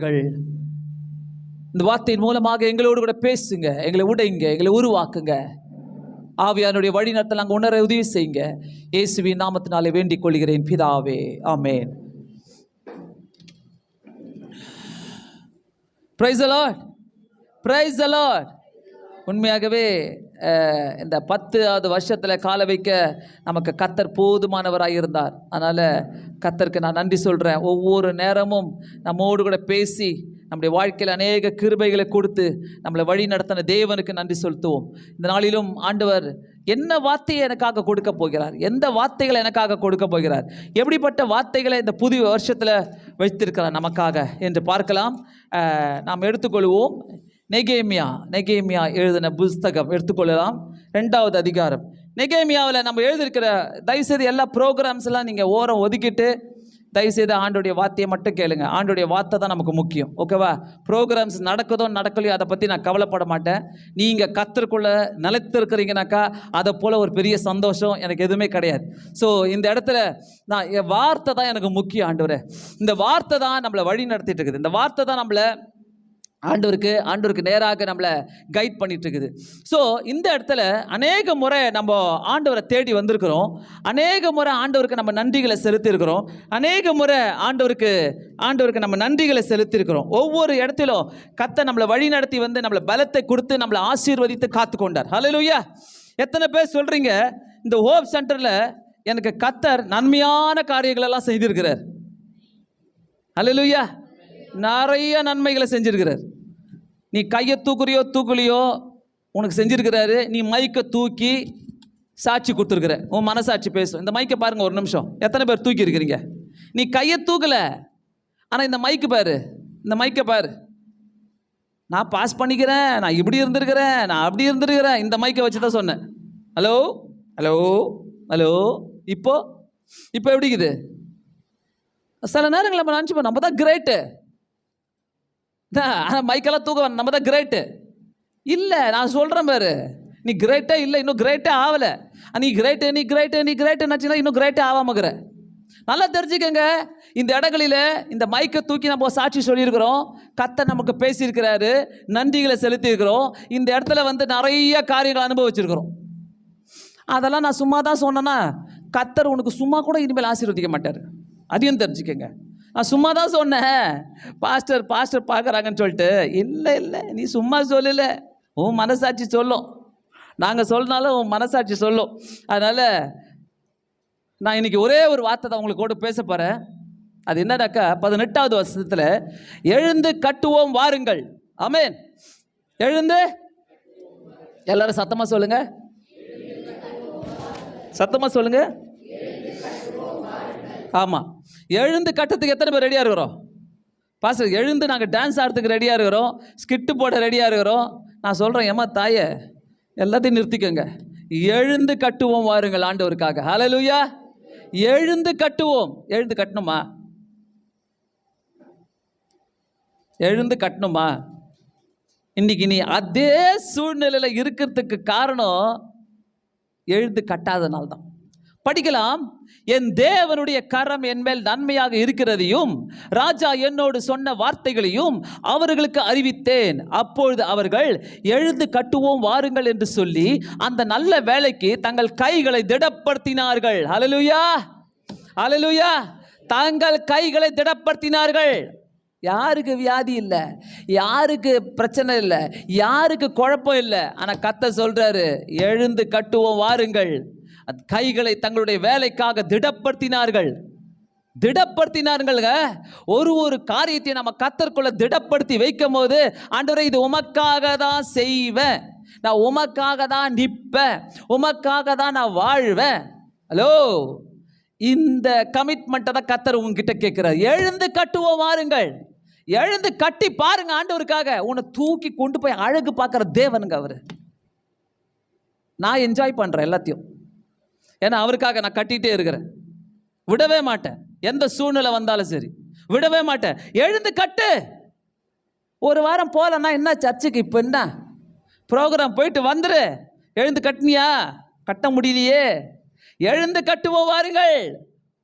வார்த்தைகள். இந்த வார்த்தையின் மூலமாக எங்களோடு கூட பேசுங்க, எங்களை உடைங்க, எங்களை உருவாக்குங்க. ஆவியானுடைய வழிநடத்தல் நாங்கள் உணர உதவி செய்யுங்க. இயேசுவின் நாமத்தினாலே வேண்டிக் கொள்கிறேன் பிதாவே, ஆமென். Praise the Lord, praise the Lord. உண்மையாகவே இந்த 10வது வருஷத்தில் கால வைக்க நமக்கு கர்த்தர் போதுமானவராக இருந்தார். அதனால் கர்த்தருக்கு நான் நன்றி சொல்கிறேன். ஒவ்வொரு நேரமும் நம்மோடு கூட பேசி நம்முடைய வாழ்க்கையில் அநேக கிருபைகளை கொடுத்து நம்மளை வழி நடத்தின தேவனுக்கு நன்றி செலுத்துவோம். இந்த நாளிலும் ஆண்டவர் என்ன வார்த்தையை எனக்காக கொடுக்க போகிறார், எந்த வார்த்தைகளை எனக்காக கொடுக்க போகிறார், எப்படிப்பட்ட வார்த்தைகளை இந்த புதிய வருஷத்தில் வைத்திருக்கிறார் நமக்காக என்று பார்க்கலாம். நாம் எடுத்துக்கொள்வோம். நெகேமியா எழுதின புஸ்தகம் எடுத்துக்கொள்ளலாம். 2வது அதிகாரம். நெகேமியாவில் நம்ம எழுதியிருக்கிற தயவுசெய்து எல்லா ப்ரோக்ராம்ஸ்லாம் நீங்கள் ஓரம் ஒதுக்கிட்டு தயவுசெய்து ஆண்டோடைய வார்த்தையை மட்டும் கேளுங்க. ஆண்டோடைய வார்த்தை தான் நமக்கு முக்கியம், ஓகேவா? ப்ரோக்ராம்ஸ் நடக்குதோ நடக்கலையோ அதை பற்றி நான் கவலைப்பட மாட்டேன். நீங்கள் கர்த்தருக்குள்ள நிலைத்திருக்கிறீங்கனாக்கா அதை போல் ஒரு பெரிய சந்தோஷம் எனக்கு எதுவுமே கிடையாது. ஸோ இந்த இடத்துல நான் என் வார்த்தை தான் எனக்கு முக்கியம். ஆண்டவரே, இந்த வார்த்தை தான் நம்மளை வழி நடத்திட்டு இருக்குது. இந்த வார்த்தை தான் நம்மளை ஆண்டவருக்கு நேராக நம்மளை கைட் பண்ணிட்டு இருக்குது. ஸோ இந்த இடத்துல அநேக முறை நம்ம ஆண்டவரை தேடி வந்திருக்கிறோம். அநேக முறை ஆண்டவருக்கு நம்ம நன்றிகளை செலுத்தியிருக்கிறோம். அநேக முறை ஆண்டவருக்கு நம்ம நன்றிகளை செலுத்தியிருக்கிறோம். ஒவ்வொரு இடத்திலும் கர்த்தர் நம்மளை வழி நடத்தி வந்து நம்மளை பலத்தை கொடுத்து நம்மளை ஆசீர்வதித்து காத்து கொண்டார். ஹல்லேலூயா. எத்தனை பேர் சொல்றீங்க, இந்த ஹோப் சென்டரில் எனக்கு கர்த்தர் நன்மையான காரியங்கள் எல்லாம் செய்திருக்கிறார்? ஹல்லேலூயா. நிறைய நன்மைகளை செஞ்சிருக்கிறார். நீ கையை தூக்கலையோ உனக்கு செஞ்சிருக்கிறாரு. நீ மைக்கை தூக்கி சாட்சி கொடுத்துருக்குற, உன் மனசாட்சி பேசும். இந்த மைக்கை பாருங்க ஒரு நிமிஷம், எத்தனை பேர் தூக்கி இருக்கிறீங்க? நீ கையை தூக்கலை, ஆனால் இந்த மைக்கு பாரு, இந்த மைக்கை பாரு. நான் பாஸ் பண்ணிக்கிறேன், நான் இப்படி இருந்திருக்கிறேன், நான் அப்படி இருந்திருக்கிறேன். இந்த மைக்கை வச்சு தான் சொன்னேன். Hello hello hello. இப்போ எப்படி இருக்குது? சில நேரங்கள் நம்ம நினச்சிப்போம் நம்ம தான் கிரேட்டு, மைக்கெல்லாம் தூக்க நம்ம தான் கிரேட்டு. இல்லை, நான் சொல்கிறேன் பாரு, நீ கிரேட்டே இல்லை, இன்னும் கிரேட்டே ஆகலை. நீ கிரேட்டு நினச்சின்னா இன்னும் கிரேட்டே ஆகாமக்கிற. நல்லா தெரிஞ்சுக்கங்க, இந்த இடங்களில் இந்த மைக்கை தூக்கி நம்ம சாட்சி சொல்லியிருக்கிறோம். கர்த்தர் நமக்கு பேசியிருக்கிறாரு, நன்றிகளை செலுத்தியிருக்கிறோம். இந்த இடத்துல வந்து நிறைய காரியங்களை அனுபவிச்சிருக்கிறோம். அதெல்லாம் நான் சும்மா தான் சொன்னேன்னா கர்த்தர் உனக்கு சும்மா கூட இனிமேல் ஆசீர்வதிக்க மாட்டார். அதையும் தெரிஞ்சுக்கங்க. நான் சும்மா தான் சொன்னேன், பாஸ்டர் பார்க்குறாங்கன்னு சொல்லிட்டு. இல்லை, நீ சும்மா சொல்லலை, உன் மனசாட்சி சொல்லும். நாங்கள் சொன்னாலும் உன் மனசாட்சி சொல்லும். அதனால் நான் இன்றைக்கி ஒரே ஒரு வார்த்தை தான் உங்களுக்கு கூட பேச போகிறேன். அது என்னடாக்கா, 18வது வருஷத்தில் எழுந்து கட்டுவோம் வாருங்கள். ஆமென். எழுந்து, எல்லாரும் சத்தமாக சொல்லுங்க, சத்தமாக சொல்லுங்க. ஆமாம், எழுந்து கட்டத்துக்கு எத்தனை பேர் ரெடியாக இருக்கிறோம்? பாஸ்டர், எழுந்து நாங்கள் டான்ஸ் ஆடுறதுக்கு ரெடியாக இருக்கிறோம், ஸ்கிட்டு போட ரெடியாக இருக்கிறோம். நான் சொல்கிறேன், ஏமா தாயே, எல்லாத்தையும் நிறுத்திக்கோங்க. எழுந்து கட்டுவோம் வாருங்கள் ஆண்டவருக்காக. ஹல்லேலூயா. எழுந்து கட்டுவோம். எழுந்து கட்டணுமா? இன்னைக்கு நீ அதே சூழ்நிலையில் இருக்கிறதுக்கு காரணம் எழுந்து கட்டாதனால்தான். படிக்கலாம். என் தேவனுடைய கரம் என்மேல் நன்மையாக இருக்கிறதையும் ராஜா என்னோடு சொன்ன வார்த்தைகளையும் அவர்களுக்கு அறிவித்தேன். அப்பொழுது அவர்கள் எழுந்து கட்டுவோம் வாருங்கள் என்று சொல்லி அந்த நல்ல வேலைக்கு தங்கள் கைகளை திடப்படுத்தினார்கள். ஹல்லேலூயா, ஹல்லேலூயா. தங்கள் கைகளை திடப்படுத்தினார்கள். யாருக்கு வியாதி இல்லை, யாருக்கு பிரச்சனை இல்லை, யாருக்கு குழப்பம் இல்லை. ஆனால் கர்த்தர் சொல்றாரு, எழுந்து கட்டுவோம் வாருங்கள். கைகளை தங்களுடைய வேலைக்காக திடப்படுத்தினார்கள். ஒரு காரியத்தை நம்ம கர்த்தருக்குள்ள திடப்படுத்தி வைக்கும் போது, ஆண்டவரே இது உமக்காக தான் செய்வேன், நான் உமக்காக தான் நிற்பேன், உமக்காக தான் நான் வாழ்வேன். ஹலோ, இந்த கமிட்மெண்ட்டை தான் கர்த்தர் உங்ககிட்ட கேட்கிறார். எழுந்து கட்டுவோம் வாருங்கள். எழுந்து கட்டி பாருங்க ஆண்டவருக்காக. உன்னை தூக்கி கொண்டு போய் அழகு பார்க்குற தேவனுங்க அவர். நான் என்ஜாய் பண்ணுறேன் எல்லாத்தையும், ஏன்னா அவருக்காக நான் கட்டிகிட்டே இருக்கிறேன், விடவே மாட்டேன். எந்த சூழ்நிலை வந்தாலும் சரி விடவே மாட்டேன். எழுந்து கட்டு. ஒரு வாரம் போகலன்னா என்ன சர்ச்சுக்கு, இப்போ என்ன ப்ரோக்ராம் போயிட்டு வந்துரு. எழுந்து கட்டினியா? கட்ட முடியலையே. எழுந்து கட்டுவோம் வாருங்கள்.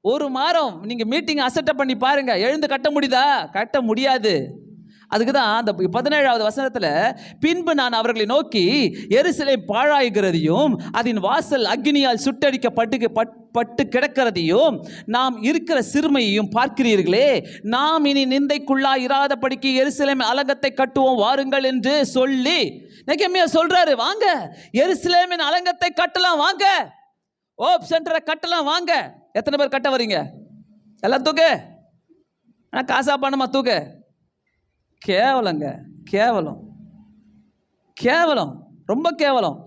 ஒரு வாரம் நீங்கள் மீட்டிங் அசெப்ட் பண்ணி பாருங்க, எழுந்து கட்ட முடியுதா? கட்ட முடியாது. அதுக்கு தான் அந்த 17வது வசனத்தில், பின்பு நான் அவர்களை நோக்கி, எருசலேம் பாழாய்கிறதையும் அதன் வாசல் அக்னியால் சுட்டடிக்கப்பட்டு கிடக்கிறதையும் நாம் இருக்கிற சிறுமையையும் பார்க்கிறீர்களே, நாம் இனி நிந்தைக்குள்ளா இராதபடிக்கு எருசலேம் அலங்கத்தை கட்டுவோம் வாருங்கள் என்று சொல்லி நெகேமியா சொல்றாரு, வாங்க எருசலேமின் அலங்கத்தை கட்டலாம், வாங்க ஹோப் சென்டரை கட்டலாம், வாங்க. எத்தனை பேர் கட்ட வரீங்க? எல்லாம் தூக்கு. ஆனால் காசா பணமா தூக்கு? கேவலங்க, கேவலம், கேவலம், ரொம்ப கேவலம்.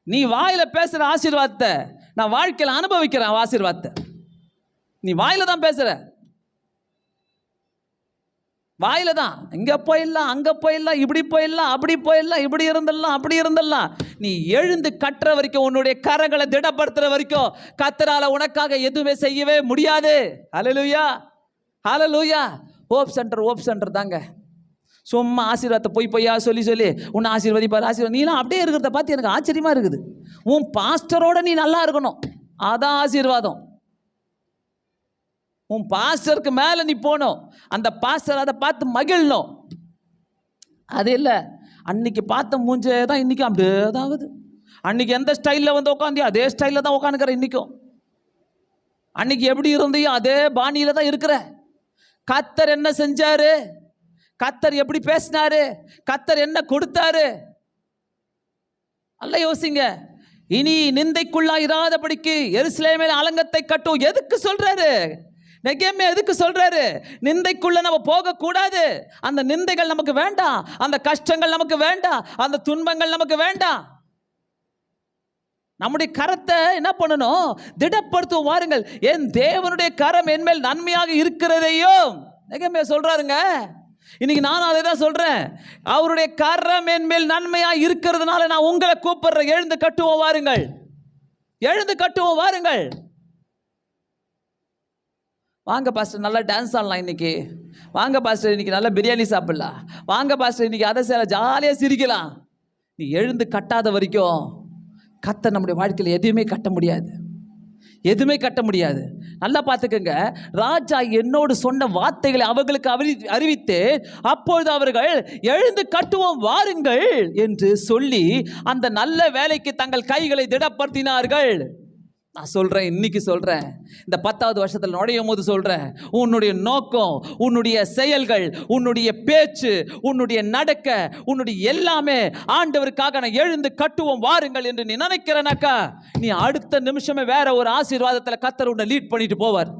நீ வாயில பேசுற ஆசீர்வாதத்தை நான் வாழ்க்கையில் அனுபவிக்கிறேன். ஆசீர்வாதத்தை நீ வாயில தான் பேசுற, வாயில தான். இங்க போயிடலாம், அங்க போயிடலாம், இப்படி போயிடலாம், அப்படி போயிடலாம், இப்படி இருந்துடலாம், அப்படி இருந்துடலாம். நீ எழுந்து கட்டுற வரைக்கும், உன்னுடைய கரங்களை திடப்படுத்துற வரைக்கும் கர்த்தரால உனக்காக எதுவுமே செய்யவே முடியாது. ஹல்லேலூயா, ஹல்லேலூயா. ஹோப் சென்டர் தாங்க. சும்மா ஆசீர்வாதத்தை பொய்யா சொல்லி உன்னை ஆசீர்வதிப்பார், ஆசீர்வாதம். நீலாம் அப்படியே இருக்கிறத பார்த்து எனக்கு ஆச்சரியமா இருக்குது. உன் பாஸ்டரோட நீ நல்லா இருக்கணும், அதான் ஆசீர்வாதம். உன் பாஸ்டருக்கு மேலே நீ போகணும், அந்த பாஸ்டர் அதை பார்த்து மகிழணும். அது இல்லை, அன்னைக்கு பார்த்த மூஞ்சே தான் இன்றைக்கும் அப்படியே தான் ஆகுது. அன்னைக்கு எந்த ஸ்டைலில் வந்து உட்காந்தியோ அதே ஸ்டைலில் தான் உட்காந்துக்கிற இன்றைக்கும். அன்னைக்கு எப்படி இருந்தையோ அதே பாணியில் தான் இருக்கிற. கர்த்தர் என்ன செஞ்சாரு, கர்த்தர் எப்படி பேசினாரு, கர்த்தர் என்ன கொடுத்தாரு, அல்ல யோசிங்க. இனி நிந்தைக்குள்ளா இராதபடிக்கு எருசலேமின் அலங்கத்தை கட்டும். எதுக்கு சொல்றாரு நெகேமியா? எதுக்கு சொல்றாரு? நிந்தைக்குள்ள நம்ம போக கூடாது. அந்த நிந்தைகள் நமக்கு வேண்டாம், அந்த கஷ்டங்கள் நமக்கு வேண்டாம், அந்த துன்பங்கள் நமக்கு வேண்டாம். நம்முடைய கரத்தை என்ன பண்ணணும்? திடப்படுத்துவோம். வாருங்கள், என் தேவனுடைய கரம் என்மேல் நன்மையாக இருக்கிறதையும் நெகேமியா சொல்றாருங்க. இன்னைக்கு நானும் அதை தான் சொல்றேன். அவருடைய கரம் என்மேல் நன்மையா இருக்கிறதுனால நான் உங்களை கூப்பிடுறேன். எழுந்து கட்டுவோம் வாருங்கள், எழுந்து கட்டுவோம் வாருங்கள். வாங்க பாஸ்டர், நல்லா டான்ஸ் ஆடலாம் இன்னைக்கு. வாங்க பாஸ்டர், இன்னைக்கு நல்லா பிரியாணி சாப்பிடலாம். வாங்க பாஸ்டர், இன்னைக்கு அதை செய்யலாம், ஜாலியாக சிரிக்கலாம். நீ எழுந்து கட்டாத வரைக்கும் கர்த்தர் நம்முடைய வாழ்க்கையில் எதுவுமே கட்ட முடியாது, எதுவுமே கட்ட முடியாது. நல்லா பார்த்துக்கங்க. ராஜா என்னோடு சொன்ன வார்த்தைகளை அவர்களுக்கு அறிவித்து, அப்பொழுது அவர்கள் எழுந்து கட்டுவோம் வாருங்கள் என்று சொல்லி அந்த நல்ல வேலைக்கு தங்கள் கைகளை திடப்படுத்தினார்கள். நான் சொல்றேன், இன்னைக்கு சொல்றேன், இந்த 10வது வருஷத்தில் நுழையும் போது சொல்றேன், உன்னுடைய நோக்கம், உன்னுடைய செயல்கள், உன்னுடைய பேச்சு, உன்னுடைய நடக்க, உன்னுடைய எல்லாமே ஆண்டவருக்காக நான் எழுந்து கட்டுவோம் வாருங்கள் என்று நீ நினைக்கிறனாக்கா, நீ அடுத்த நிமிஷமே வேற ஒரு ஆசீர்வாதத்தில் கர்த்தர் உன்னை லீட் பண்ணிட்டு போவார்.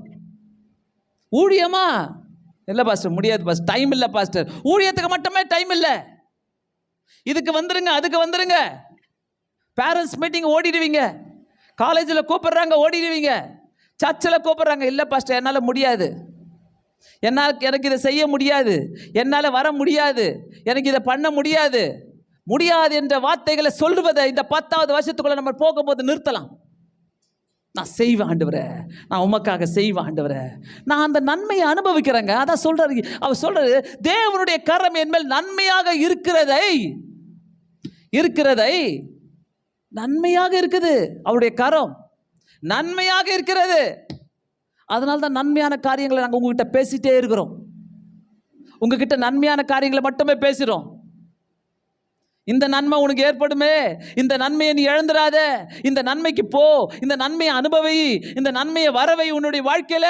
ஊழியமா இல்லை பாஸ்டர், முடியாது பாஸ்டர், டைம் இல்லை பாஸ்டர். ஊழியத்துக்கு மட்டுமே டைம் இல்லை. இதுக்கு வந்துருங்க, அதுக்கு வந்துருங்க. பேரண்ட்ஸ் மீட்டிங் ஓடிடுவீங்க, காலேஜில் கூப்பிடுறாங்க ஓடிடுவீங்க, சர்ச்சில் கூப்பிடுறாங்க, இல்லை பாஸ்டர் என்னால் முடியாது, எனக்கு இதை செய்ய முடியாது, என்னால் வர முடியாது, எனக்கு இதை பண்ண முடியாது என்ற வார்த்தைகளை சொல்வதை இந்த 10வது வருஷத்துக்குள்ள நம்ம போகும்போது நிறுத்தலாம். நான் செய்வேன் ஆண்டவரே, நான் உமக்காக செய்வேன் ஆண்டவரே, நான் அந்த நன்மையை அனுபவிக்கிறேங்க. அதான் சொல்றாரு, அவர் சொல்றாரு, தேவனுடைய கரம் என் மேல் நன்மையாக இருக்கிறதை நன்மையாக இருக்குது. அவருடைய கரம் நன்மையாக இருக்கிறது. அதனால தான் நன்மையான காரியங்களை நாங்கள் உங்ககிட்ட பேசிட்டே இருக்கிறோம். உங்ககிட்ட நன்மையான காரியங்களை மட்டுமே பேசுகிறோம். இந்த நன்மை உனக்கு ஏற்படுமே, இந்த நன்மையை நீ இழந்துடாத, இந்த நன்மைக்கு போ, இந்த நன்மையை அனுபவி, இந்த நன்மையை வரவை உன்னுடைய வாழ்க்கையில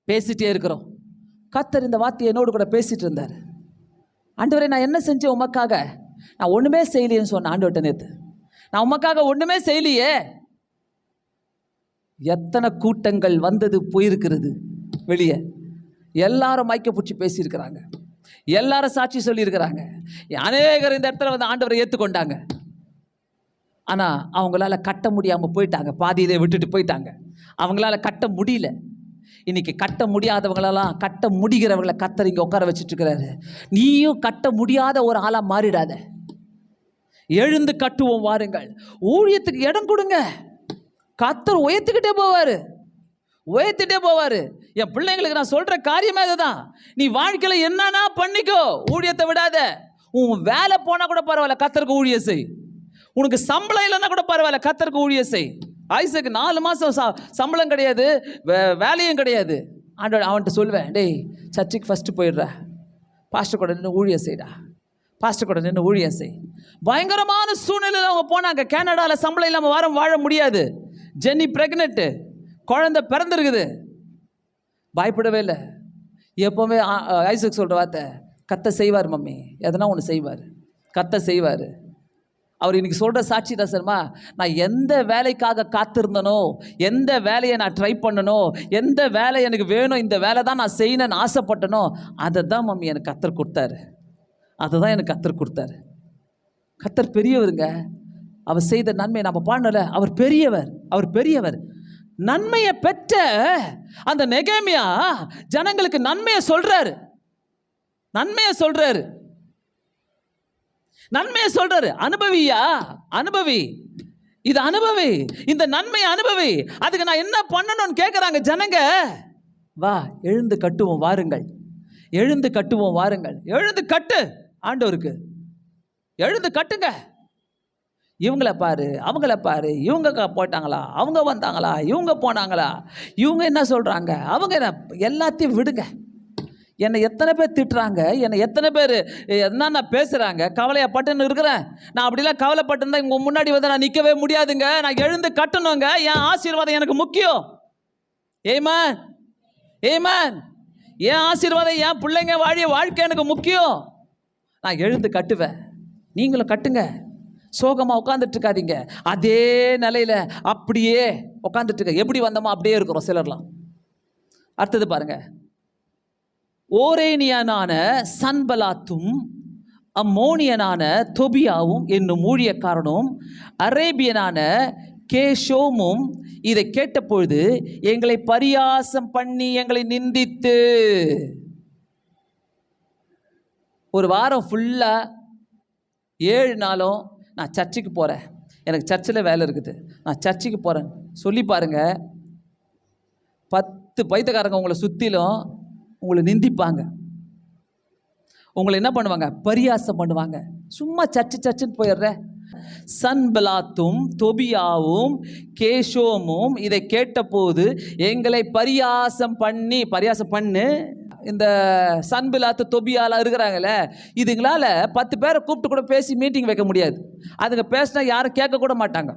பேசிட்டே இருக்கிறோம். கர்த்தர் இந்த வார்த்தையை என்னோடு கூட பேசிட்டு இருந்தார். ஆண்டவரே, நான் என்ன செஞ்சேன் உமக்காக? நான் ஒண்ணுமே செய்யலையேன்னு சொன்னேன் ஆண்டவர்கிட்ட நேற்று. நான் உமக்காக ஒண்ணுமே செய்யலையே. எத்தனை கூட்டங்கள் வந்தது போயிருக்கிறது வெளியே, எல்லாரும் மைக்க பிடிச்சி பேசியிருக்கிறாங்க, எல்லாரும் சாட்சி சொல்லியிருக்கிறாங்க, அநேகர் இந்த இடத்துல வந்து ஆண்டவரை ஏற்றுக்கொண்டாங்க. ஆனால் அவங்களால கட்ட முடியாமல் போயிட்டாங்க, பாதியிலே விட்டுட்டு போயிட்டாங்க. அவங்களால கட்ட முடியல. இன்னைக்கு கட்ட முடியாதவங்களெல்லாம் கட்ட முடிகிறவங்களை கர்த்தர் இங்கே உட்கார வச்சுட்டு இருக்கிறாரு. நீயும் கட்ட முடியாத ஒரு ஆளாக மாறிடாத. எழுந்து கட்டுவோம் வாருங்கள். ஊழியத்துக்கு இடம் கொடுங்க. கர்த்தர் உயர்த்திக்கிட்டே போவார். என் பிள்ளைங்களுக்கு நான் சொல்ற காரியமே அதுதான். நீ வாழ்க்கையில என்னன்னா பண்ணிக்கோ, ஊழியத்தை விடாத. உன் வேலை போனா கூட பரவாயில்ல, கர்த்தருக்கு ஊழியம் செய். உனக்கு சம்பளம் இல்லைன்னா கூட பரவாயில்ல, கர்த்தருக்கு ஊழியம் செய். ஐசக்கு 4 மாதம் சம்பளம் கிடையாது, வேலையும் கிடையாது. அவன்கிட்ட சொல்லுவேன், டேய் சர்ச்சுக்கு ஃபஸ்ட்டு போயிடுற, பாஸ்டர் கூட நின்று ஊழியம் செய்டா, பாஸ்டர் கூட நின்று ஊழியம் செய். பயங்கரமான சூழ்நிலையில் அவங்க போனாங்க. கனடாவில் சம்பளம் இல்லாமல் வாழ முடியாது. ஜென்னி பிரெக்னென்ட்டு, குழந்தை பிறந்திருக்குது. பயப்படவே இல்லை. எப்போவுமே ஐசக் சொல்கிற வார்த்தை, கத்த செய்வார் மம்மி, எதனா ஒன்று செய்வார், கத்த செய்வார். அவர் இன்றைக்கி சொல்கிற சாட்சி தான் சரிம்மா, நான் எந்த வேலைக்காக காத்திருந்தனோ, எந்த வேலையை நான் ட்ரை பண்ணனோ, எந்த வேலை எனக்கு வேணும், இந்த வேலை தான் நான் செய்யணும்னு ஆசைப்பட்டனோ, அதை தான் மம்மி எனக்கு கத்தர் கொடுத்தாரு, அதை தான் எனக்கு கத்தர் கொடுத்தாரு. கத்தர் பெரியவருங்க. அவர் செய்த நன்மை நம்ம பாடல, அவர் பெரியவர், அவர் பெரியவர். நன்மையை பெற்ற அந்த நெகேமியா ஜனங்களுக்கு நன்மையை சொல்றாரு, நன்மையை சொல்றாரு, நன்மையை சொல்றாரு. அனுபவியா, அனுபவி, இது அனுபவி, இந்த நன்மையை அனுபவி. அதுக்கு நான் என்ன பண்ணணும்னு கேட்குறாங்க ஜனங்க. வா எழுந்து கட்டுவோம் வாருங்கள், எழுந்து கட்டுவோம் வாருங்கள். எழுந்து கட்டு ஆண்டவருக்கு, எழுந்து கட்டுங்க. இவங்கள பாரு, அவங்கள பாரு, இவங்க போட்டாங்களா, அவங்க வந்தாங்களா, இவங்க போனாங்களா, இவங்க என்ன சொல்கிறாங்க, அவங்க என்ன, எல்லாத்தையும் விடுங்க. என்னை எத்தனை பேர் திட்டுறாங்க, என்னை எத்தனை பேர் என்னென்ன பேசுகிறாங்க, கவலையப்பட்டுன்னு இருக்கிறேன். நான் அப்படிலாம் கவலைப்பட்டுருந்தா இவங்க முன்னாடி வந்து நான் நிற்கவே முடியாதுங்க. நான் எழுந்து கட்டணுங்க. என் ஆசீர்வாதம் எனக்கு முக்கியம். ஏமேன், ஏமேன். என் ஆசீர்வாதம், என் பிள்ளைங்க வாழிய வாழ்க்கை எனக்கு முக்கியம். நான் எழுந்து கட்டுவேன். நீங்களும் கட்டுங்க. சோகமாக உட்காந்துட்டு இருக்காதீங்க. அதே நிலையில் அப்படியே உட்காந்துட்டு இருக்க. எப்படி வந்தோமோ அப்படியே இருக்கிறோம் சிலர்லாம். அடுத்தது பாருங்க. ஓரேனியனான சன்பலாத்தும் அம்மோனியனான தொபியாவும் என்னும் ஊழியக்காரனும் அரேபியனான கேஷோமும் இதை கேட்டபொழுது எங்களை பரியாசம் பண்ணி எங்களை நிந்தித்து. ஒரு வாரம் ஃபுல்லாக 7 நாளும் நான் சர்ச்சுக்கு போகிறேன், எனக்கு சர்ச்சில் வேலை இருக்குது, நான் சர்ச்சுக்கு போகிறேன் சொல்லி பாருங்கள். 10 பைத்தியக்காரங்க உங்களை சுற்றிலும் உங்களை நிந்திப்பாங்க. உங்களை என்ன பண்ணுவாங்க, பரியாசம் பண்ணுவாங்க. சும்மா சர்ச்சுன்னு போயிடுற. சன்பலாத்தும் தொபியாவும் கேஷோமும் இதை கேட்டபோது எங்களை பரியாசம் பண்ணு. இந்த சன்பிலாத்து தொபியாலாம் இருக்கிறாங்களே, இதுங்களால் 10 பேரை கூப்பிட்டு கூட பேசி மீட்டிங் வைக்க முடியாது. அதுங்க பேசினா யாரும் கேட்க கூட மாட்டாங்க.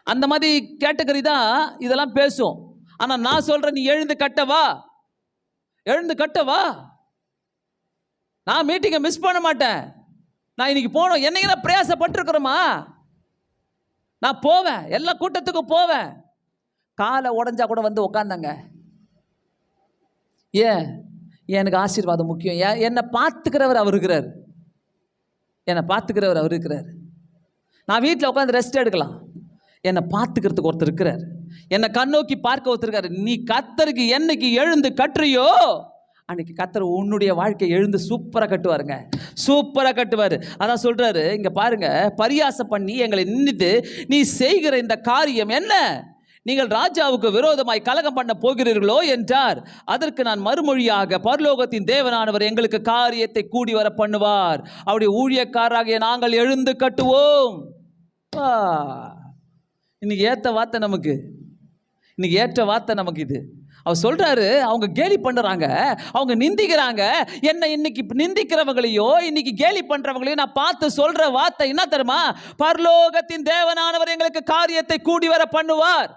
அந்த மாதிரி கேட்டகரி தான் இதெல்லாம் பேசும். ஆனால் நான் சொல்கிறேன், நீ எழுந்து கட்டவா, எழுந்து கட்டவா. நான் மீட்டிங்கை மிஸ் பண்ண மாட்டேன். நான் இன்னைக்கு போனோம், என்னைக்கு நான் பிரயாசப்பட்டிருக்கிறோமா, நான் போவேன், எல்லா கூட்டத்துக்கும் போவேன். காலை உடஞ்சா கூட வந்து உக்காந்தாங்க. ஏன், எனக்கு ஆசீர்வாதம் முக்கியம். என்னை பார்த்துக்கிறவர் அவர் இருக்கிறார், என்னை பார்த்துக்கிறவர் அவர் இருக்கிறார். நான் வீட்டில் உட்காந்து ரெஸ்ட் எடுக்கலாம், என்னை பார்த்துக்கிறதுக்கு ஒருத்தர் இருக்கிறார், என்னை கண்ணோக்கி பார்க்க ஒருத்தர் இருக்காரு. நீ கத்தருக்கு என்னைக்கு எழுந்து கட்டுறியோ அன்னைக்கு கத்தர் உன்னுடைய வாழ்க்கையை எழுந்து சூப்பராக கட்டுவாருங்க, சூப்பராக கட்டுவார். அதான் சொல்கிறாரு இங்கே பாருங்க, பரியாசம் பண்ணி எங்களை நின்றுட்டு நீ செய்கிற இந்த காரியம் என்ன, நீங்கள் ராஜாவுக்கு விரோதமாய் கலகம் பண்ண போகிறீர்களோ என்றார். அதற்கு நான் மறுமொழியாக, பரலோகத்தின் தேவனானவர் எங்களுக்கு காரியத்தை கூடி வர பண்ணுவார், அவருடைய ஊழியக்காரராகிய நாங்கள் எழுந்து கட்டுவோம். இன்னைக்கு ஏற்ற வார்த்தை நமக்கு, இன்னைக்கு ஏற்ற வார்த்தை நமக்கு இது. அவர் சொல்றாரு, அவங்க கேலி பண்றாங்க, அவங்க நிந்திக்கிறாங்க. என்ன இன்னைக்கு நிந்திக்கிறவங்களையோ இன்னைக்கு கேலி பண்றவங்களையும் நான் பார்த்து சொல்ற வார்த்தை என்ன தெரியுமா, பரலோகத்தின் தேவனானவர் எங்களுக்கு காரியத்தை கூடி வர பண்ணுவார்.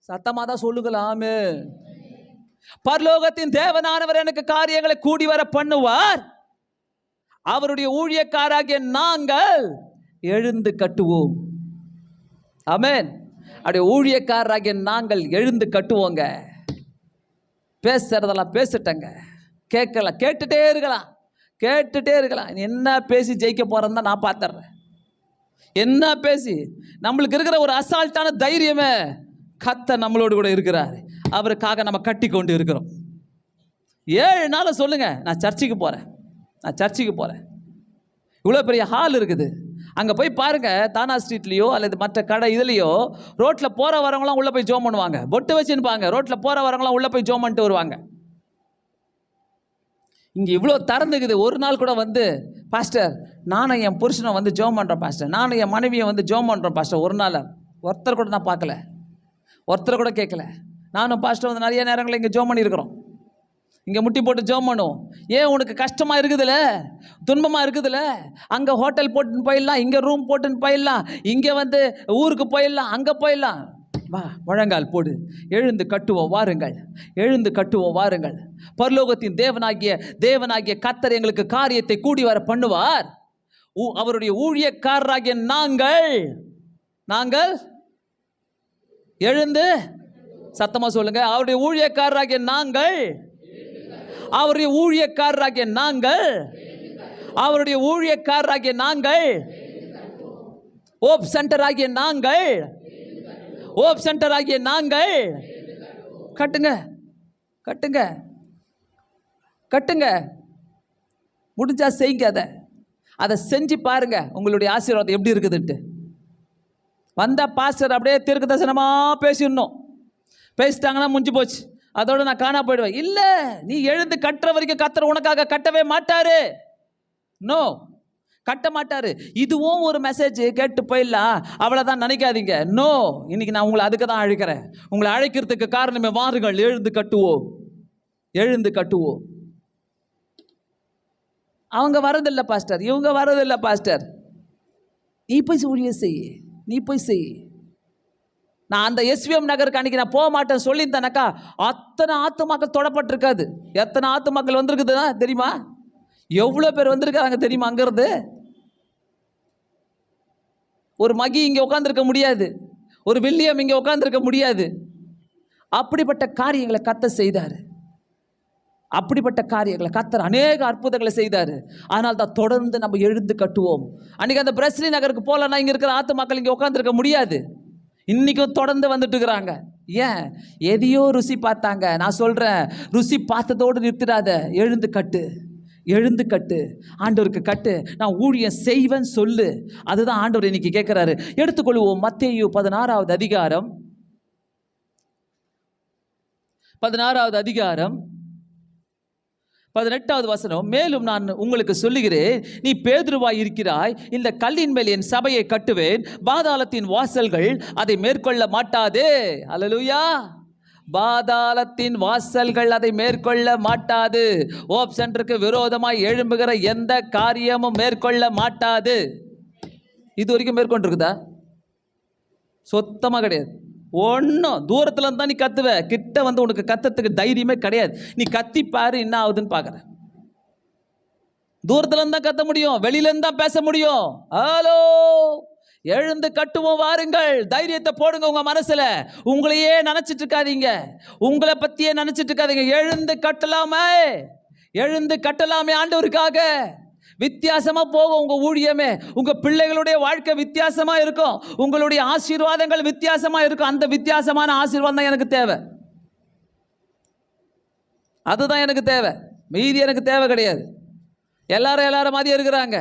சத்தமா தான் சொல்லுங்களாமே, பரலோகத்தின் தேவனானவர் எனக்கு காரியங்களை கூடி வர பண்ணுவார், அவருடைய ஊழியக்காராகிய நாங்கள் எழுந்து கட்டுவோம். ஆமென். அப்படியே ஊழியக்காரராகிய நாங்கள் எழுந்து கட்டுவோங்க. பேசுறதெல்லாம் பேசிட்டங்க, கேட்கலாம், கேட்டுட்டே இருக்கலாம். என்ன பேசி ஜெயிக்க போறேன்னு தான் நான் பார்த்துறேன். என்ன பேசி, நம்மளுக்கு இருக்கிற ஒரு அசால்ட்டான தைரியமே கர்த்தர் நம்மளோடு கூட இருக்கிறார், அவருக்காக நம்ம கட்டி கொண்டு இருக்கிறோம். 7 நாள் சொல்லுங்க, நான் சர்ச்சுக்கு போகிறேன். இவ்வளோ பெரிய ஹால் இருக்குது, அங்கே போய் பாருங்க. தானா ஸ்ட்ரீட்லேயோ அல்லது மற்ற கடை இதுலேயோ ரோட்டில் போகிற வரவங்களாம் உள்ளே போய் ஜோம் பண்ணுவாங்க, பொட்டு வச்சுருப்பாங்க. ரோட்டில் போகிற வரவங்களாம் உள்ளே போய் ஜோம் பண்ணிட்டு வருவாங்க. இங்கே இவ்வளோ திறந்துக்குது. ஒரு நாள் கூட வந்து, பாஸ்டர் நானும் என் புருஷனை வந்து ஜோம் பண்ணுறோம் பாஸ்டர், நானும் என் மனைவியை வந்து ஜோம் பண்ணுறோம் பாஸ்டர், ஒரு நாள் ஒருத்தர் கூட நான் பார்க்கல, ஒருத்தர் கூட கேட்கல. நானும் பாஸ்டர் வந்து நிறைய நேரங்களில் இங்கே ஜோம் பண்ணியிருக்கிறோம். இங்கே முட்டி போட்டு ஜெபம் பண்ணும். ஏன் உனக்கு கஷ்டமாக இருக்குதுல்ல, துன்பமாக இருக்குதுல்ல, அங்கே ஹோட்டல் போட்டுன்னு போயிடலாம், இங்கே ரூம் போட்டுன்னு போயிடலாம், இங்கே வந்து ஊருக்கு போயிடலாம், அங்கே போயிடலாம். வா, முழங்கால் போடு, எழுந்து கட்டுவோம் வாருங்கள், எழுந்து கட்டுவோம் வாருங்கள். பரலோகத்தின் தேவனாகிய கர்த்தர் எங்களுக்கு காரியத்தை கூடி வர பண்ணுவார். அவருடைய ஊழியக்காரராகிய நாங்கள் எழுந்து, சத்தமா சொல்லுங்க, அவருடைய ஊழியக்காரராகிய நாங்கள், அவருடைய ஊழியக்காரராகிய நாங்கள், அவருடைய ஊழியக்காரராகிய நாங்கள், ஓப் சென்டர் ஆகிய நாங்கள், ஓப் சென்டர் ஆகிய நாங்கள் கட்டுங்க கட்டுங்க கட்டுங்க. முடிஞ்சா செய்யுங்க, அதை செஞ்சு பாருங்க உங்களுடைய ஆசீர்வாதம் எப்படி இருக்குதுன்ட்டு. வந்த பாஸ்டர் அப்படியே தீர்க்க தரிசனமாக பேசிடணும், பேசிட்டாங்கன்னா முடிஞ்சு போச்சு, அதோட நான் காணா போயிடுவேன். இல்லை, நீ எழுந்து கட்டுற வரைக்கும் கர்த்தர் உனக்காக கட்டவே மாட்டாரு. நோ, கட்ட மாட்டாரு. இதுவும் ஒரு மெசேஜ் கேட்டு போயிடலாம் அவ்வளோதான் நினைக்காதீங்க. நோ, இன்னைக்கு நான் உங்களை அதுக்கு தான் அழைக்கிறேன். உங்களை அழைக்கிறதுக்கு காரணமே வாருங்கள், எழுந்து கட்டுவோம், எழுந்து கட்டுவோம். அவங்க வரதில்லை பாஸ்டர், இவங்க வரதில்லை பாஸ்டர். நீ போய் ஊழியம் செய், நீ போய் செய். நான் அந்த எஸ்விஎம் நகருக்கு அன்றைக்கி நான் போக மாட்டேன் சொல்லியிருந்தேனாக்கா அத்தனை ஆத்துமாக்கள் தொடப்பட்டிருக்காது. எத்தனை ஆத்துமாக்கள் வந்திருக்குதுன்னா தெரியுமா? எவ்வளோ பேர் வந்திருக்காங்க தெரியுமா? அங்கேருந்து ஒரு மகி இங்கே உட்காந்துருக்க முடியாது, ஒரு வில்லியம் இங்கே உட்காந்துருக்க முடியாது. அப்படிப்பட்ட காரியங்களை கர்த்தர் செய்தார். அப்படிப்பட்ட காரியங்களை கர்த்தர் அநேக அற்புதங்களை செய்தார். ஆனால் தான் தொடர்ந்து நம்ம எழுந்து கட்டுவோம். அன்றைக்கி அந்த பிரஸ்லி நகருக்கு போகலன்னா இங்கே இருக்கிற ஆத்துமாக்கள் இங்கே உட்காந்துருக்க முடியாது. இன்றைக்கும் தொடர்ந்து வந்துட்டு இருக்கிறாங்க. ஏன்? எதையோ ருசி பார்த்தாங்க. நான் சொல்கிறேன், ருசி பார்த்ததோடு நிறுத்திடாத, எழுந்து கட்டு, எழுந்து கட்டு, ஆண்டவருக்கு கட்டு. நான் ஊழியம் செய்வேன் சொல்லு. அதுதான் ஆண்டவர் இன்னைக்கு கேட்குறாரு. எடுத்துக்கொள்வோம் மத்தேயு 16வது அதிகாரம், 16வது அதிகாரம் 18வது வசனம். மேலும் நான் உங்களுக்கு சொல்லுகிறேன், நீ பேதுருவாய் இருக்கிறாய், இந்த கல்லின் மேல் என் சபையை கட்டுவேன், பாதாளத்தின் வாசல்கள் அதை மேற்கொள்ள மாட்டாதே. அல்லேலூயா. பாதாளத்தின் வாசல்கள் அதை மேற்கொள்ள மாட்டாது. ஓப் சென்டருக்கு விரோதமாய் எழும்புகிற எந்த காரியமும் மேற்கொள்ள மாட்டாது. இது வரைக்கும் மேற்கொண்டிருக்குதா? சொத்தமாக கிடையாது. ஒன்றும் தூரத்தில் இருந்தால் நீ கத்துவ, கிட்ட வந்து உனக்கு கத்துறதுக்கு தைரியமே கிடையாது. நீ கத்திப்பாரு என்ன ஆகுதுன்னு பார்க்குறேன். தூரத்தில் இருந்தால் கத்த முடியும், வெளியிலேருந்து தான் பேச முடியும். ஹலோ, எழுந்து கட்டுவோம் வாருங்கள். தைரியத்தை போடுங்க உங்க மனசுல. உங்களையே நினைச்சிட்டு இருக்காதீங்க, உங்களை பத்தியே நினைச்சிட்டு இருக்காதீங்க. எழுந்து கட்டலாமே, எழுந்து கட்டலாமே ஆண்டவருக்காக. வித்தியாசமா போகும் உங்க ஊழியமே. உங்க பிள்ளைகளுடைய வாழ்க்கை வித்தியாசமா இருக்கும், உங்களுடைய ஆசீர்வாதங்கள் வித்தியாசமா இருக்கும். அந்த வித்தியாசமான ஆசீர்வாதம் தான் எனக்கு தேவை, அதுதான் எனக்கு தேவை. மீதி எனக்கு தேவை கிடையாது. எல்லாரும் மாதிரியே இருக்கிறாங்க.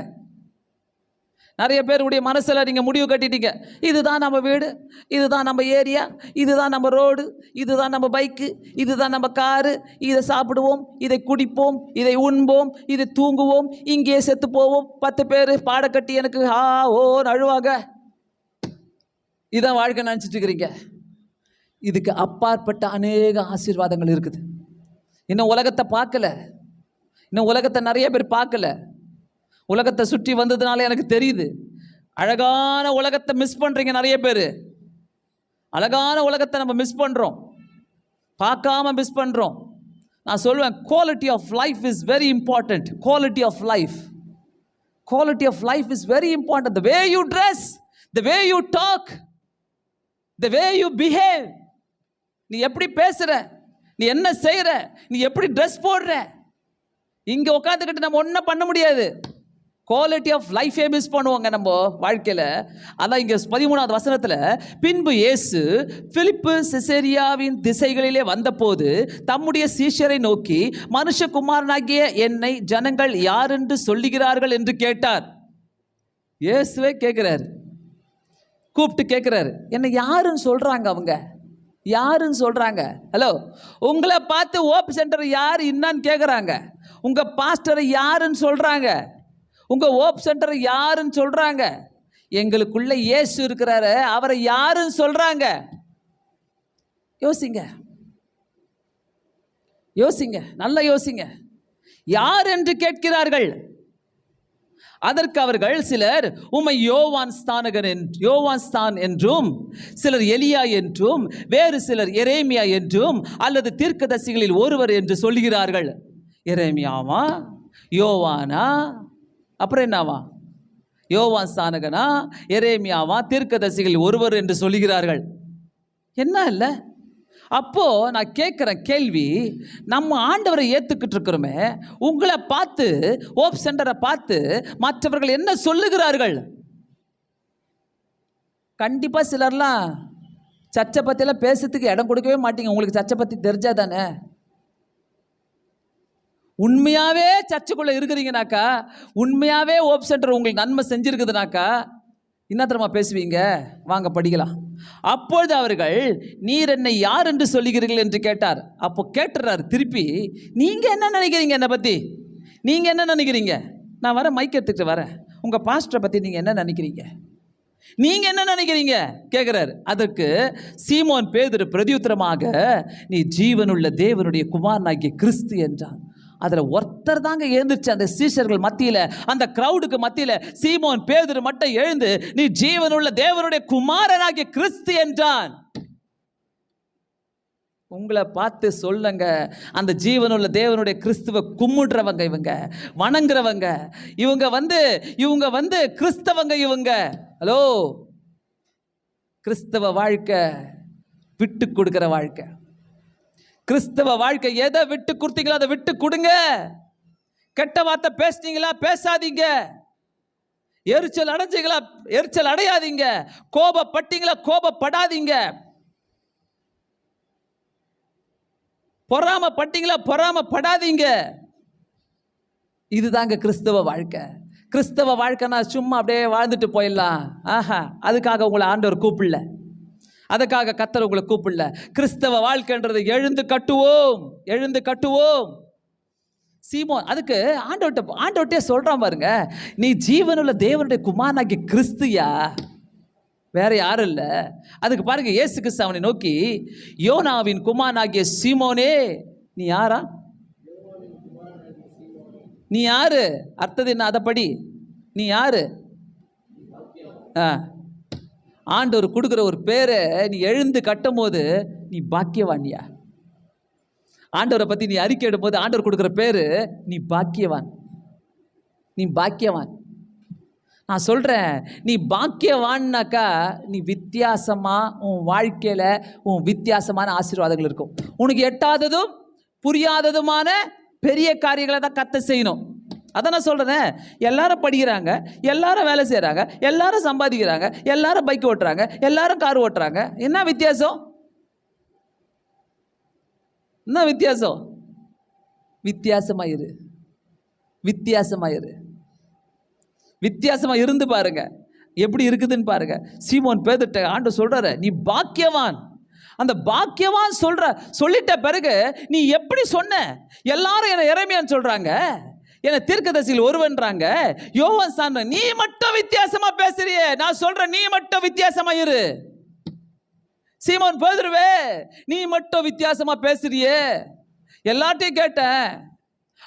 நிறைய பேருடைய மனசில் நீங்கள் முடிவு கட்டிட்டீங்க, இதுதான் நம்ம வீடு, இதுதான் நம்ம ஏரியா, இதுதான் நம்ம ரோடு, இதுதான் நம்ம பைக்கு, இதுதான் நம்ம காரு, இதை சாப்பிடுவோம், இதை குடிப்போம், இதை உண்போம், இதை தூங்குவோம், இங்கேயே செத்து போவோம். 10 பேர் பாடக்கட்டி எனக்கு ஓன்னு அழுவாங்க. இதான் வாழ்க்கை நினச்சிட்டு இருக்கிறீங்க. இதுக்கு அப்பாற்பட்ட அநேக ஆசீர்வாதங்கள் இருக்குது. இன்னும் உலகத்தை பார்க்கல, இன்னும் உலகத்தை நிறைய பேர் பார்க்கல. உலகத்தை சுற்றி வந்ததுனால எனக்கு தெரியுது, அழகான உலகத்தை மிஸ் பண்ணுறீங்க நிறைய பேர். அழகான உலகத்தை நம்ம மிஸ் பண்ணுறோம், பார்க்காம மிஸ் பண்ணுறோம். நான் சொல்லுவேன், quality of life is very important. Quality of life, quality of life is very important. The way you dress, the way you talk, the way you behave. நீ எப்படி பேசுகிற, நீ என்ன செய்கிற, நீ எப்படி ட்ரெஸ் போடுற. இங்கே உட்காந்துக்கிட்டு நம்ம ஒன்றும் பண்ண முடியாது. குவாலிட்டி ஆஃப் லைஃபே மிஸ் பண்ணுவாங்க நம்ம வாழ்க்கையில். அதான் இங்கே 13வது வசனத்தில், பின்பு இயேசு பிலிப்பு செசரியாவின் திசைகளிலே வந்தபோது தம்முடைய சீஷரை நோக்கி, மனுஷகுமாரனாகிய என்னை ஜனங்கள் யார் என்று சொல்லுகிறார்கள் என்று கேட்டார். இயேசுவே கேட்குறாரு, கூப்பிட்டு கேட்குறாரு, என்னை யாருன்னு சொல்கிறாங்க, அவங்க யாருன்னு சொல்கிறாங்க. ஹலோ, உங்களை பார்த்து ஓப் சென்டர் யார் என்னான்னு கேட்குறாங்க. உங்கள் பாஸ்டரை யாருன்னு சொல்கிறாங்க, உங்கள் ஓப் சென்டர் யாருன்னு சொல்கிறாங்க. எங்களுக்குள்ள இயேசு இருக்கிறாரு, அவரை யாருன்னு சொல்கிறாங்க. யோசிங்க, யோசிங்க, நல்லா யோசிங்க. யார் என்று கேட்கிறார்கள். அதற்கு அவர்கள் சிலர் உம்மை யோவான் ஸ்தான் என்றும், சிலர் எலியா என்றும், வேறு சிலர் எரேமியா என்றும், அல்லது தீர்க்கதரிசிகளில் ஒருவர் என்று சொல்கிறார்கள். எரேமியாவா, யோவானா, அப்புறம் என்னவா? யோவான் ஸ்தானகனா, எரேமியாவா, தீர்க்கதரிசிகளில் ஒருவர் என்று சொல்கிறார்கள். என்ன இல்லை? அப்போ நான் கேட்குற கேள்வி, நம்ம ஆண்டவரை ஏற்றுக்கிட்டு இருக்கிறோமே, உங்களை பார்த்து, ஹோப் சென்டரை பார்த்து மற்றவர்கள் என்ன சொல்லுகிறார்கள்? கண்டிப்பாக சிலர்லாம் சர்ச்சை பற்றிலாம் பேசுறதுக்கு இடம் கொடுக்கவே மாட்டீங்க. உங்களுக்கு சர்ச்சை பற்றி தெரிஞ்சா தானே. உண்மையாகவே சர்ச்சுக்குள்ளே இருக்கிறீங்கனாக்கா, உண்மையாகவே ஹோப் சென்டர் உங்களுக்கு நன்மை செஞ்சுருக்குதுனாக்கா என்ன தெரியுமா பேசுவீங்க? வாங்க படிக்கலாம். அப்பொழுது அவர்கள், நீர் என்னை யார் என்று சொல்லுகிறீர்கள் என்று கேட்டார். அப்போ கேட்டுறாரு திருப்பி, நீங்கள் என்ன நினைக்கிறீங்க என்னை பற்றி? நீங்கள் என்ன நினைக்கிறீங்க? நான் வரேன், மைக் எடுத்துக்கிட்டு வரேன். உங்கள் பாஸ்டரை பற்றி நீங்கள் என்ன நினைக்கிறீங்க? நீங்கள் என்ன நினைக்கிறீங்க கேட்குறாரு. அதற்கு சீமோன் பேதுரு பிரதியுத்தரமாக, நீ ஜீவனுள்ள தேவனுடைய குமாரனாகிய கிறிஸ்து என்றான். அதில் ஒருத்தர் தாங்க எழுந்துச்சு. அந்த சீஷர்கள் மத்தியில், அந்த கிரௌடுக்கு மத்தியில் சீமோன் பேதுரு மட்டும் எழுந்து, நீ ஜீவனுள்ள தேவனுடைய குமாரனாகிய கிறிஸ்து என்றான். உங்களை பார்த்து சொல்லுங்க, அந்த ஜீவனுள்ள தேவனுடைய கிறிஸ்துவ கும்பிடுறவங்க, இவங்க வணங்குறவங்க, இவங்க வந்து கிறிஸ்தவங்க. இவங்க ஹலோ, கிறிஸ்தவ வாழ்க்கை விட்டு கொடுக்கிற வாழ்க்கை. கிறிஸ்தவ வாழ்க்கை எதை விட்டு கொடுத்தீங்களோ அதை விட்டு கொடுங்க. கெட்ட வார்த்தை பேசுனீங்களா பேசாதீங்க. எரிச்சல் அடைஞ்சீங்களா எரிச்சல் அடையாதீங்க. கோபப்பட்டீங்களா கோபப்படாதீங்க. பொறாமப்பட்டீங்களா பொறாமப்படாதீங்க. இதுதாங்க கிறிஸ்தவ வாழ்க்கை. கிறிஸ்தவ வாழ்க்கைனா சும்மா அப்படியே வாழ்ந்துட்டு போயிடலாம். அதுக்காக உங்களை ஆண்டவர் கூப்பிடல, அதுக்காக கர்த்தர் உங்களை கூப்பிடல. கிறிஸ்தவ வாழ்க்கைன்றது எழுந்து கட்டுவோம். சீமோன் அதுக்கு ஆண்டவர்கிட்ட சொல்றான் பாருங்க, நீ ஜீவனுள்ள தேவனுடைய குமாரனாகிய கிறிஸ்துயா, வேற யாரும் இல்லை. அதுக்கு பாருங்க, இயேசு கிறிஸ்து அவனை நோக்கி, யோனாவின் குமாரனாகிய சீமோனே, நீ யாரா? நீ யாரு? அர்த்தம் என்ன? அதை படி. நீ யாரு? ஆண்டவர் கொடுக்குற ஒரு பேரை நீ எழுந்து கட்டும் போது நீ பாக்கியவானியா? ஆண்டவரை பற்றி நீ அறிக்கை இடும் போது ஆண்டவர் கொடுக்குற பேரு நீ பாக்கியவான். நீ பாக்கியவான். நான் சொல்கிறேன், நீ பாக்கியவான்னாக்கா நீ வித்தியாசமாக உன் வாழ்க்கையில் உன் வித்தியாசமான ஆசீர்வாதங்கள் இருக்கும். உனக்கு எட்டாததும் புரியாததுமான பெரிய காரியங்களை தான் கர்த்தர் செய்யணும். அதான் நான் சொல்கிறேன், எல்லாரும் படிக்கிறாங்க, எல்லாரும் வேலை செய்கிறாங்க, எல்லாரும் சம்பாதிக்கிறாங்க, எல்லாரும் பைக் ஓட்டுறாங்க, எல்லாரும் கார் ஓட்டுறாங்க. என்ன வித்தியாசம்? என்ன வித்தியாசம்? வித்தியாசமாயிரு. வித்தியாசமாக இருந்து பாருங்க, எப்படி இருக்குதுன்னு பாருங்க. சீமோன் பேதுருட்ட ஆண்டவர் சொல்றாரு, நீ பாக்கியவான். அந்த பாக்கியவான் சொல்லிட்ட பிறகு நீ எப்படி சொன்ன? எல்லாரும் என்ன எரேமியான்னு சொல்றாங்க, என்ன தீர்க்கதரிசியில் ஒருவன்றாங்க, யோவான் ஸ்தான, நீ மட்டும் வித்தியாசமா பேசுறியே. நான் சொல்றேன், நீ மட்டும் வித்தியாசமா இரு. சீமோன் பேதுருவே, நீ மட்டும் வித்தியாசமா பேசுறியே. எல்லாத்தையும் கேட்டேன்,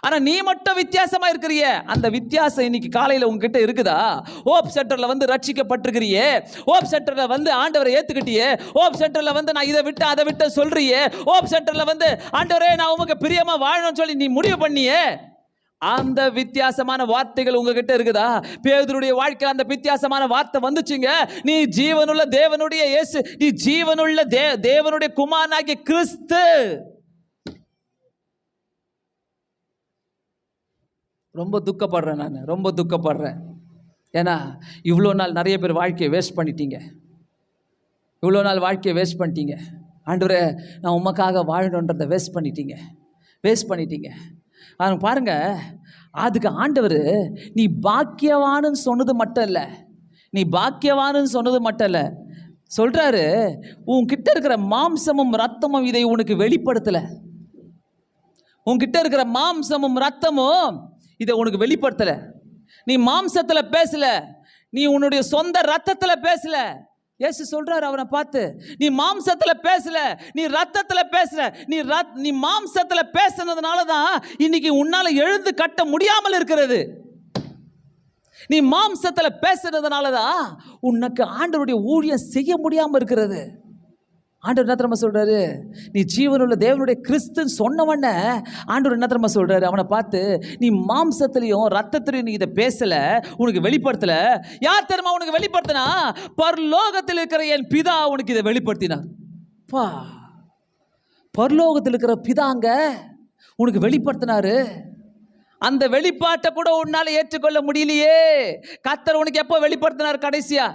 ஆனா நீ மட்டும் வித்தியாசமா இருக்கிறிய. அந்த வித்தியாசம் இன்னைக்கு காலையில உங்ககிட்ட இருக்குதா? ஹோப் சென்டர்ல வந்து ரட்சிக்கப்பட்டிருக்கிறியே, ஹோப் சென்டர்ல வந்து ஆண்டவரை ஏத்துக்கிட்டியே, ஹோப் சென்டர்ல வந்து நான் இதை விட்டு அதை விட்டு சொல்றியே, ஹோப் சென்டர்ல வந்து ஆண்டவரே நான் உமக்கு பிரியமா வாழணும்னு சொல்லி நீ முடிவு பண்ணியே. அந்த வித்தியாசமான வார்த்தைகள் உங்ககிட்ட இருக்குதா? பேதுருடைய வாழ்க்கையில் அந்த வித்தியாசமான வார்த்தை வந்துச்சுங்க. நீ ஜீவனுள்ள தேவனுடைய இயேசு, நீ ஜீவனுள்ள தேவனுடைய குமாரனாகிய கிறிஸ்து. ரொம்ப துக்கப்படுறேன், நான் ரொம்ப துக்கப்படுறேன். ஏன்னா இவ்வளோ நாள் நிறைய பேர் வாழ்க்கையை வேஸ்ட் பண்ணிட்டீங்க. இவ்வளோ நாள் வாழ்க்கையை வேஸ்ட் பண்ணிட்டீங்க. ஆண்டவரே நான் உமக்காக வாழணுன்றதை வேஸ்ட் பண்ணிட்டீங்க. அவன் பாருங்க, அதுக்கு ஆண்டவர் நீ பாக்கியவான்னு சொன்னது மட்டும் இல்லை, சொல்றாரு, உன்கிட்ட இருக்கிற மாம்சமும் ரத்தமும் இதை உனக்கு வெளிப்படுத்தலை. உன்கிட்ட இருக்கிற மாம்சமும் ரத்தமும் இதை உனக்கு வெளிப்படுத்தலை. நீ மாம்சத்தில் பேசல, நீ உன்னுடைய சொந்த ரத்தத்தில் பேசல, இயேசு சொல்றாரு அவனை பார்த்து, நீ மாம்சத்துல பேசல, நீ ரத்தத்துல பேசுற. நீ மாம்சத்துல பேசுனதுனால தான் இன்னைக்கு உன்னால எழுந்து கட்ட முடியாமல் இருக்கிறது. நீ மாம்சத்துல பேசுறதுனால தான் உனக்கு ஆண்டவருடைய ஊழியம் செய்ய முடியாம இருக்கிறது. ஆண்டவர் என்ன தெரியுமா சொல்றாரு? நீ ஜீவனுள்ள தேவனுடைய கிறிஸ்துன்னு சொன்னவன ஆண்டவர் என்ன தெரியுமா சொல்றாரு? அவனை பார்த்து, நீ மாம்சத்திலையும் ரத்தத்திலையும் நீ இதை பேசல, உனக்கு வெளிப்படுத்தல. யார் தெரியுமா உனக்கு வெளிப்படுத்தினா? பரலோகத்தில் இருக்கிற என் பிதா உனக்கு இதை வெளிப்படுத்தினார். பரலோகத்தில் இருக்கிற பிதாங்க உனக்கு வெளிப்படுத்தினாரு. அந்த வெளிப்பாட்டை கூட உன்னால ஏற்றுக்கொள்ள முடியலையே. கர்த்தர் உனக்கு எப்போ வெளிப்படுத்தினார்? கடைசியா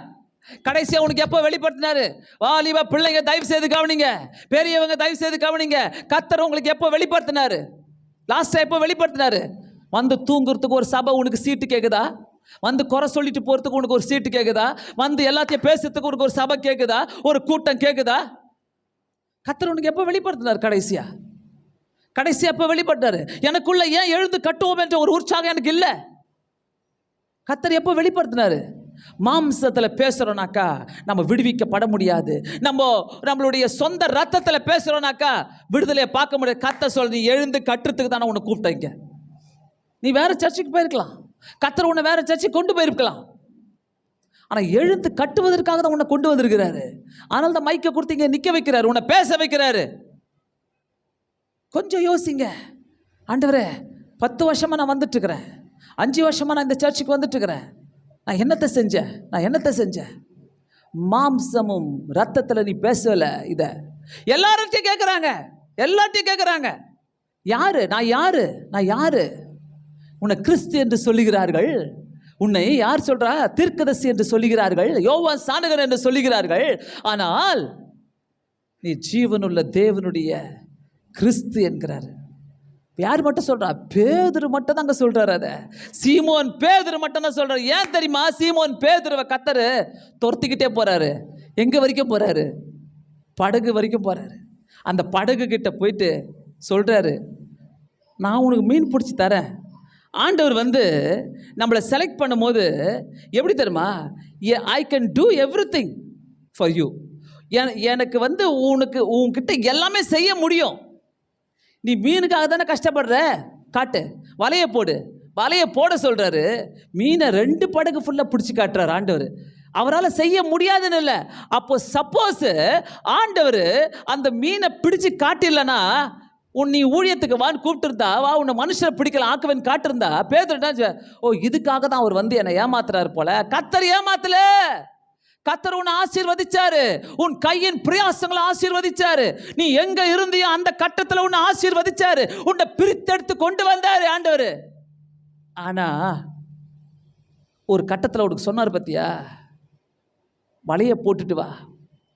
உனக்கு எப்போ வெளிப்படுத்தினாரு? வாலிப பிள்ளைங்க தயவு செய்து கவனிங்க, பெரியவங்க தயவு செய்து கவனிங்க. கர்த்தர் உங்களுக்கு எப்போ வெளிப்படுத்தினாரு? லாஸ்டா எப்போ வெளிப்படுத்தினாரு? வந்து தூங்குறதுக்கு ஒரு சபை உனக்கு சீட்டு கேக்குதா? வந்து குறை சொல்லிட்டு போறதுக்கு உனக்கு ஒரு சீட்டு கேக்குதா? வந்து எல்லாத்தையும் பேசுறதுக்கு உனக்கு ஒரு சபை கேக்குதா? ஒரு கூட்டம் கேக்குதா? கர்த்தர் உனக்கு எப்போ வெளிப்படுத்தினார்? கடைசியா எப்போ வெளிப்பட்டாரு? எனக்குள்ள ஏன் எழுந்து கட்டுவோம் என்ற ஒரு உற்சாகம் எனக்கு இல்லை. கர்த்தர் எப்போ வெளிப்படுத்தினாரு? மாம்சத்துல பேசுறோம்னாக்கா நம்ம விடுவிக்கப்பட முடியாது. நம்மளுடைய சொந்த ரத்தத்துல பேசுறோம்னாக்கா விடுதலையை பார்க்க முடியாது. கர்த்தர் சொல்ற, நீ எழுந்து கட்டுறதுக்கு தானே உன்னை கூப்பிட்டீங்க. நீ வேற சர்ச்சுக்கு போயிருக்கலாம், கர்த்தர் உன்னை வேற சர்ச்சுக்கு கொண்டு போயிருக்கலாம். ஆனா எழுந்து கட்டுவதற்காக தான் உன்னை கொண்டு வந்திருக்கிறாரு. அதனால தான் மைக்க கொடுத்தீங்க, நிக்க வைக்கிறாரு, உன்னை பேச வைக்கிறாரு. கொஞ்சம் யோசிங்க. ஆண்டவரே, 10 வருஷமா நான் வந்துட்டு இருக்கிறேன், 5 வருஷமா நான் இந்த சர்ச்சுக்கு வந்துட்டு இருக்கிறேன். நான் என்னத்தை செஞ்சேன்? மாம்சமும் ரத்தத்தில் நீ பேசல. இத எல்லார்ட்டையும் கேட்குறாங்க. நான் யாரு? உன்னை கிறிஸ்து என்று சொல்லுகிறார்கள். உன்னை யார் சொல்றா? தீர்க்கதரிசி என்று சொல்லுகிறார்கள், யோவான் ஸ்நானகன் என்று சொல்லுகிறார்கள். ஆனால் நீ ஜீவனுள்ள தேவனுடைய கிறிஸ்து என்கிறார். யார் மட்டும் சொல்றா? பேதுரு மட்டும் தாங்க சொல்றாரு. அதை சீமோன் பேதுரு மட்டும் தான் சொல்றாரு. ஏன் தெரியுமா? சீமோன் பேதுருவை கர்த்தர் துரத்திக்கிட்டே போறாரு. எங்க வரைக்கும் போறாரு? படகு வரைக்கும் போறாரு. அந்த படகு கிட்ட போயிட்டு சொல்றாரு, நான் உனக்கு மீன் பிடிச்சி தரேன். ஆண்டவர் வந்து நம்மளை செலக்ட் பண்ணும்போது எப்படி தெரியுமா? I can do everything for you. எனக்கு வந்து உன்கிட்ட எல்லாமே செய்ய முடியும். நீ மீனுக்காக தானே கஷ்டப்படுற, காட்டு, வலையை போட சொல்றாரு. மீனை 2 படகு ஃபுல்லா பிடிச்சி காட்டுறாரு ஆண்டவர். அவரால் செய்ய முடியாதுன்னு இல்லை. அப்போ சப்போஸ் ஆண்டவர் அந்த மீனை பிடிச்சு காட்டிடலன்னா, நீ ஊழியத்துக்கு வான்னு கூப்பிட்டு இருந்தா, வா உன்னை மனுஷனை பிடிக்கலாம் ஆக்குவேன்னு காட்டிருந்தா, பேதுரு, ஓ இதுக்காக தான் அவர் வந்து என்னை ஏமாத்துறாரு போல. கர்த்தர் ஏமாத்தல. கர்த்தர் உன்னை ஆசீர்வதிச்சாரு, உன் கையின் பிரயாசங்களை ஆசீர்வதிச்சாரு. நீ எங்க இருந்தியோ அந்த கட்டத்தில் உன்னை ஆசீர்வதிச்சாரு, உன்னை பிரித்தெடுத்து கொண்டு வந்தாரு ஆண்டவர். ஆனா ஒரு கட்டத்தில் உனக்கு சொன்னார் பத்தியா, வலையை போட்டுட்டு வா,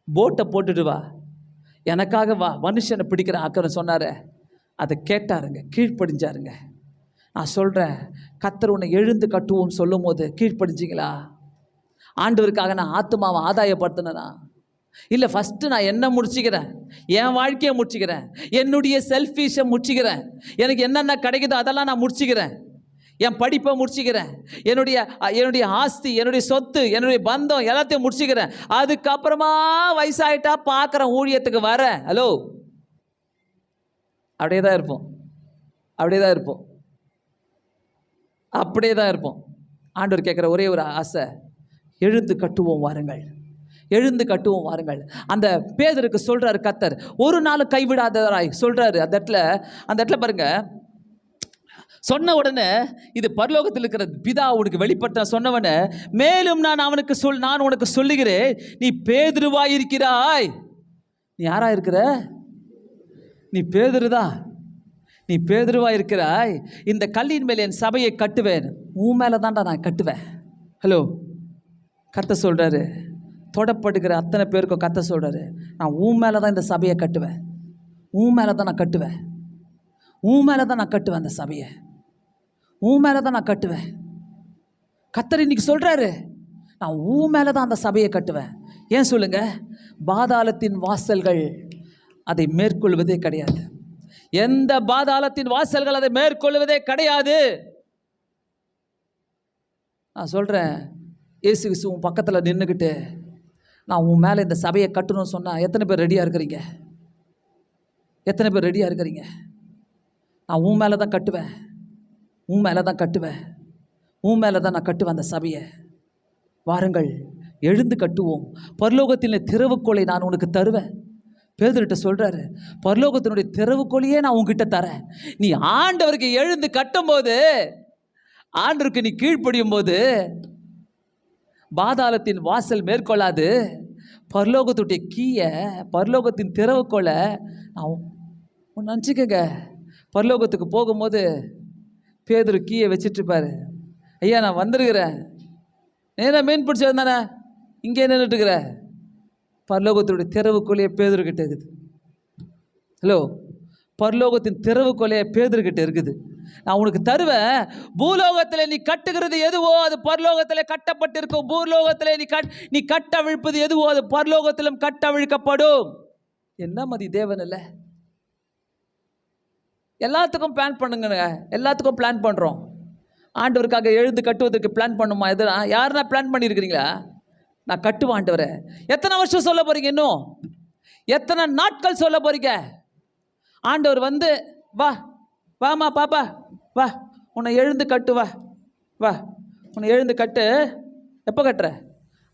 போட்டை போட்டுட்டு வா, எனக்காக வா, மனுஷனை பிடிக்கிற ஆக்கன்னு சொன்னாரு. அதை கேட்டாருங்க, கீழ்ப்படிஞ்சாருங்க. நான் சொல்றேன், கர்த்தர் உன்னை எழுந்து கட்டுவோம் சொல்லும் போது கீழ்ப்படிஞ்சிங்களா? ஆண்டவருக்காக நான் ஆத்துமாவை ஆதாயப்படுத்தினா இல்லை, ஃபஸ்ட்டு நான் என்ன முடிச்சுக்கிறேன்? என் வாழ்க்கையை முடிச்சுக்கிறேன், என்னுடைய செல்ஃபிஷை முடிச்சுக்கிறேன், எனக்கு என்னென்ன கிடைக்குதோ அதெல்லாம் நான் முடிச்சுக்கிறேன், என் படிப்பை முடிச்சுக்கிறேன், என்னுடைய ஆஸ்தி, என்னுடைய சொத்து, என்னுடைய பந்தம் எல்லாத்தையும் முடிச்சுக்கிறேன். அதுக்கப்புறமா வயசாயிட்டா பார்க்குறேன், ஊழியத்துக்கு வரேன். ஹலோ, அப்படியே தான் இருப்போம். ஆண்டவர் கேட்குற ஒரே ஒரு ஆசை, எழுந்து கட்டுவோம் வாருங்கள். அந்த பேதுருக்கு சொல்றாரு கர்த்தர், ஒரு நாள் கைவிடாதவராய் சொல்றாரு. அந்த இடத்துல பாருங்க, சொன்ன உடனே இது பரலோகத்தில் இருக்கிற பிதா உனக்கு வெளிப்பட்ட சொன்னவன, மேலும் நான் உனக்கு சொல்லுகிறேன், நீ பேதுருவாயிருக்கிறாய். நீ யாரா இருக்கிற? நீ பேதுருதான். நீ பேதுருவாயிருக்கிறாய். இந்த கல்லின் மேல் என் சபையை கட்டுவேன். உன் மேல தான்டா நான் கட்டுவேன். ஹலோ, கர்த்தர் சொல்றாரு, தொடப்படுகிற அத்தனை பேருக்கும் கர்த்தர் சொல்றாரு, நான் உன் மேலே தான் இந்த சபையை கட்டுவேன். உன் மேலே தான் நான் கட்டுவேன். அந்த சபையை உன் மேலே தான் நான் கட்டுவேன். கர்த்தர் இன்னைக்கு சொல்றாரு, நான் உன் மேலே தான் அந்த சபையை கட்டுவேன். ஏன் சொல்லுங்க? பாதாளத்தின் வாசல்கள் அதை மேற்கொள்வதே கிடையாது. எந்த பாதாளத்தின் வாசல்கள் அதை மேற்கொள்வதே கிடையாது. நான் சொல்றேன், இயேசு கிறிஸ்து உன் பக்கத்தில் நின்றுக்கிட்டு நான் உன் மேலே இந்த சபையை கட்டணும்னு சொன்னால் எத்தனை பேர் ரெடியாக இருக்கிறீங்க? எத்தனை பேர் ரெடியாக இருக்கிறீங்க? நான் உன் மேலே தான் கட்டுவேன், உன் மேலே தான் கட்டுவேன், உன் மேலே தான் நான் கட்டுவேன் அந்த சபையை. வாருங்கள், எழுந்து கட்டுவோம். பரலோகத்தின் திறவுகோலை நான் உனக்கு தருவேன். பேதுருட்ட சொல்கிறாரு, பரலோகத்தினுடைய திறவுகோலையே நான் உன்கிட்ட தரேன். நீ ஆண்டவருக்கு எழுந்து கட்டும்போது, ஆண்டவருக்கு நீ கீழ்ப்படியும் போது, பாதாளத்தின் வாசல் மேற்கொள்ளாது. பரலோகத்துடைய கீயை, பரலோகத்தின் திறவுகோலை நான் நினச்சிக்கங்க. பரலோகத்துக்கு போகும்போது பேதுரு கீயை வச்சிட்ருப்பாரு. ஐயா நான் வந்துருக்கிறேன், நேராக மீன் பிடிச்சி வந்தானே, இங்கே நின்றுட்டுருக்கிற. பரலோகத்துடைய திறவுகோலையே பேதுருக்கிட்ட இருக்குது. ஹலோ, பரலோகத்தின் திறவுகோலையே பேதுருக்கிட்ட இருக்குது. நான் உனக்கு தருவேன். பூலோகத்தில் நீ கட்டுகிறது எதுவோ அது பரலோகத்தில் கட்டப்பட்டிருக்கும். பூலோகத்தில் நீ கட்டவிழ்ப்பது எதுவோ அது பரலோகத்திலும் கட்டவிழ்க்கப்படும். என்ன மதி தேவன் இல்லை? எல்லாத்துக்கும் பிளான் பண்ணுங்க, எல்லாத்துக்கும் பிளான் பண்ணுறோம். ஆண்டவருக்காக எழுந்து கட்டுவதற்கு பிளான் பண்ணுமா? எதுனா யாருன்னா பிளான் பண்ணியிருக்கிறீங்களா? நான் கட்டுவேன் ஆண்டவரை. எத்தனை வருஷம் சொல்ல போகிறீங்க? இன்னும் எத்தனை நாட்கள் சொல்ல போகிறீங்க? ஆண்டவர் வந்து வா வாமா பாப்பா வா, உன்னை எழுந்து கட்டு, வா வா உன்னை எழுந்து கட்டு. எப்போ கட்டுற?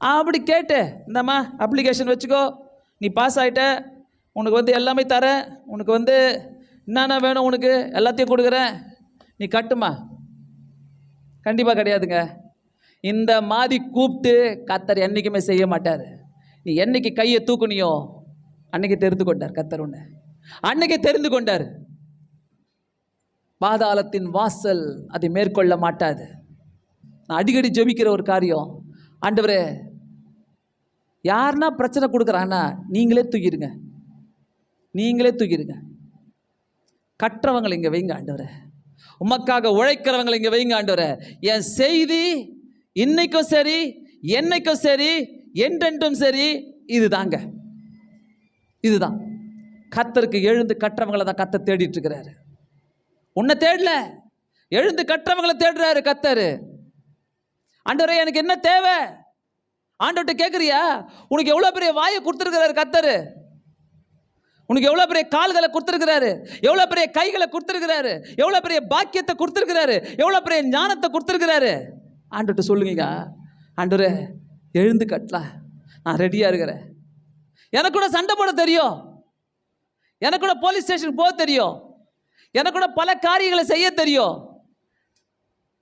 அப்படி கேட்டு, இந்தம்மா அப்ளிகேஷன் வச்சுக்கோ, நீ பாஸ் ஆகிட்ட, உனக்கு வந்து எல்லாமே தரேன், உனக்கு வந்து என்னென்ன வேணும் உனக்கு எல்லாத்தையும் கொடுக்குறேன், நீ கட்டுமா. கண்டிப்பாக கிடையாதுங்க. இந்த மாதிரி கூப்பிட்டு கர்த்தர் என்றைக்குமே செய்ய மாட்டார். நீ என்னைக்கு கையை தூக்குனியோ அன்னைக்கு தெரிந்து கொண்டார் கர்த்தர் உன்னை, அன்னைக்கு தெரிந்து கொண்டார். பாதாளத்தின் வாசல் அதை மேற்கொள்ள மாட்டாது. நான் அடிக்கடி ஜெபிக்கிற ஒரு காரியம், ஆண்டவரே யாருன்னா பிரச்சனை கொடுக்குறாங்கன்னா நீங்களே தூக்கிடுங்க, நீங்களே தூக்கிடுங்க. கற்றவங்களை இங்கே வைங்க ஆண்டவரே, உமக்காக உழைக்கிறவங்களை இங்கே வைங்க ஆண்டவரே. என் செய்தி இன்னைக்கும் சரி, என்னைக்கும் சரி, என்றென்றும் சரி, இதுதாங்க, இதுதான். கர்த்தருக்கு எழுந்து கற்றவங்களை தான் கர்த்தர் தேடிட்டு இருக்கிறாரு. உன்னை தேடல, எழுந்து கற்றவங்களை தேடுறாரு கர்த்தர். ஆண்டவரே எனக்கு என்ன தேவை? ஆண்டவர்கிட்ட கேட்குறியா? உனக்கு எவ்வளோ பெரிய வாயை கொடுத்துருக்கிறாரு கர்த்தர், உனக்கு எவ்வளோ பெரிய கால்களை கொடுத்துருக்கிறாரு, எவ்வளோ பெரிய கைகளை கொடுத்துருக்கிறாரு, எவ்வளோ பெரிய பாக்கியத்தை கொடுத்துருக்கிறாரு, எவ்வளோ பெரிய ஞானத்தை கொடுத்துருக்கிறாரு. ஆண்டவர்கிட்ட சொல்லுங்க, ஆண்டவரே எழுந்து கட்டலாம், நான் ரெடியாக இருக்கிறேன். எனக்கு கூட சண்டை போட தெரியும், எனக்கு கூட போலீஸ் ஸ்டேஷனுக்கு போக தெரியும், எனக்கு கூட பல காரியங்களை செய்ய தெரியும்,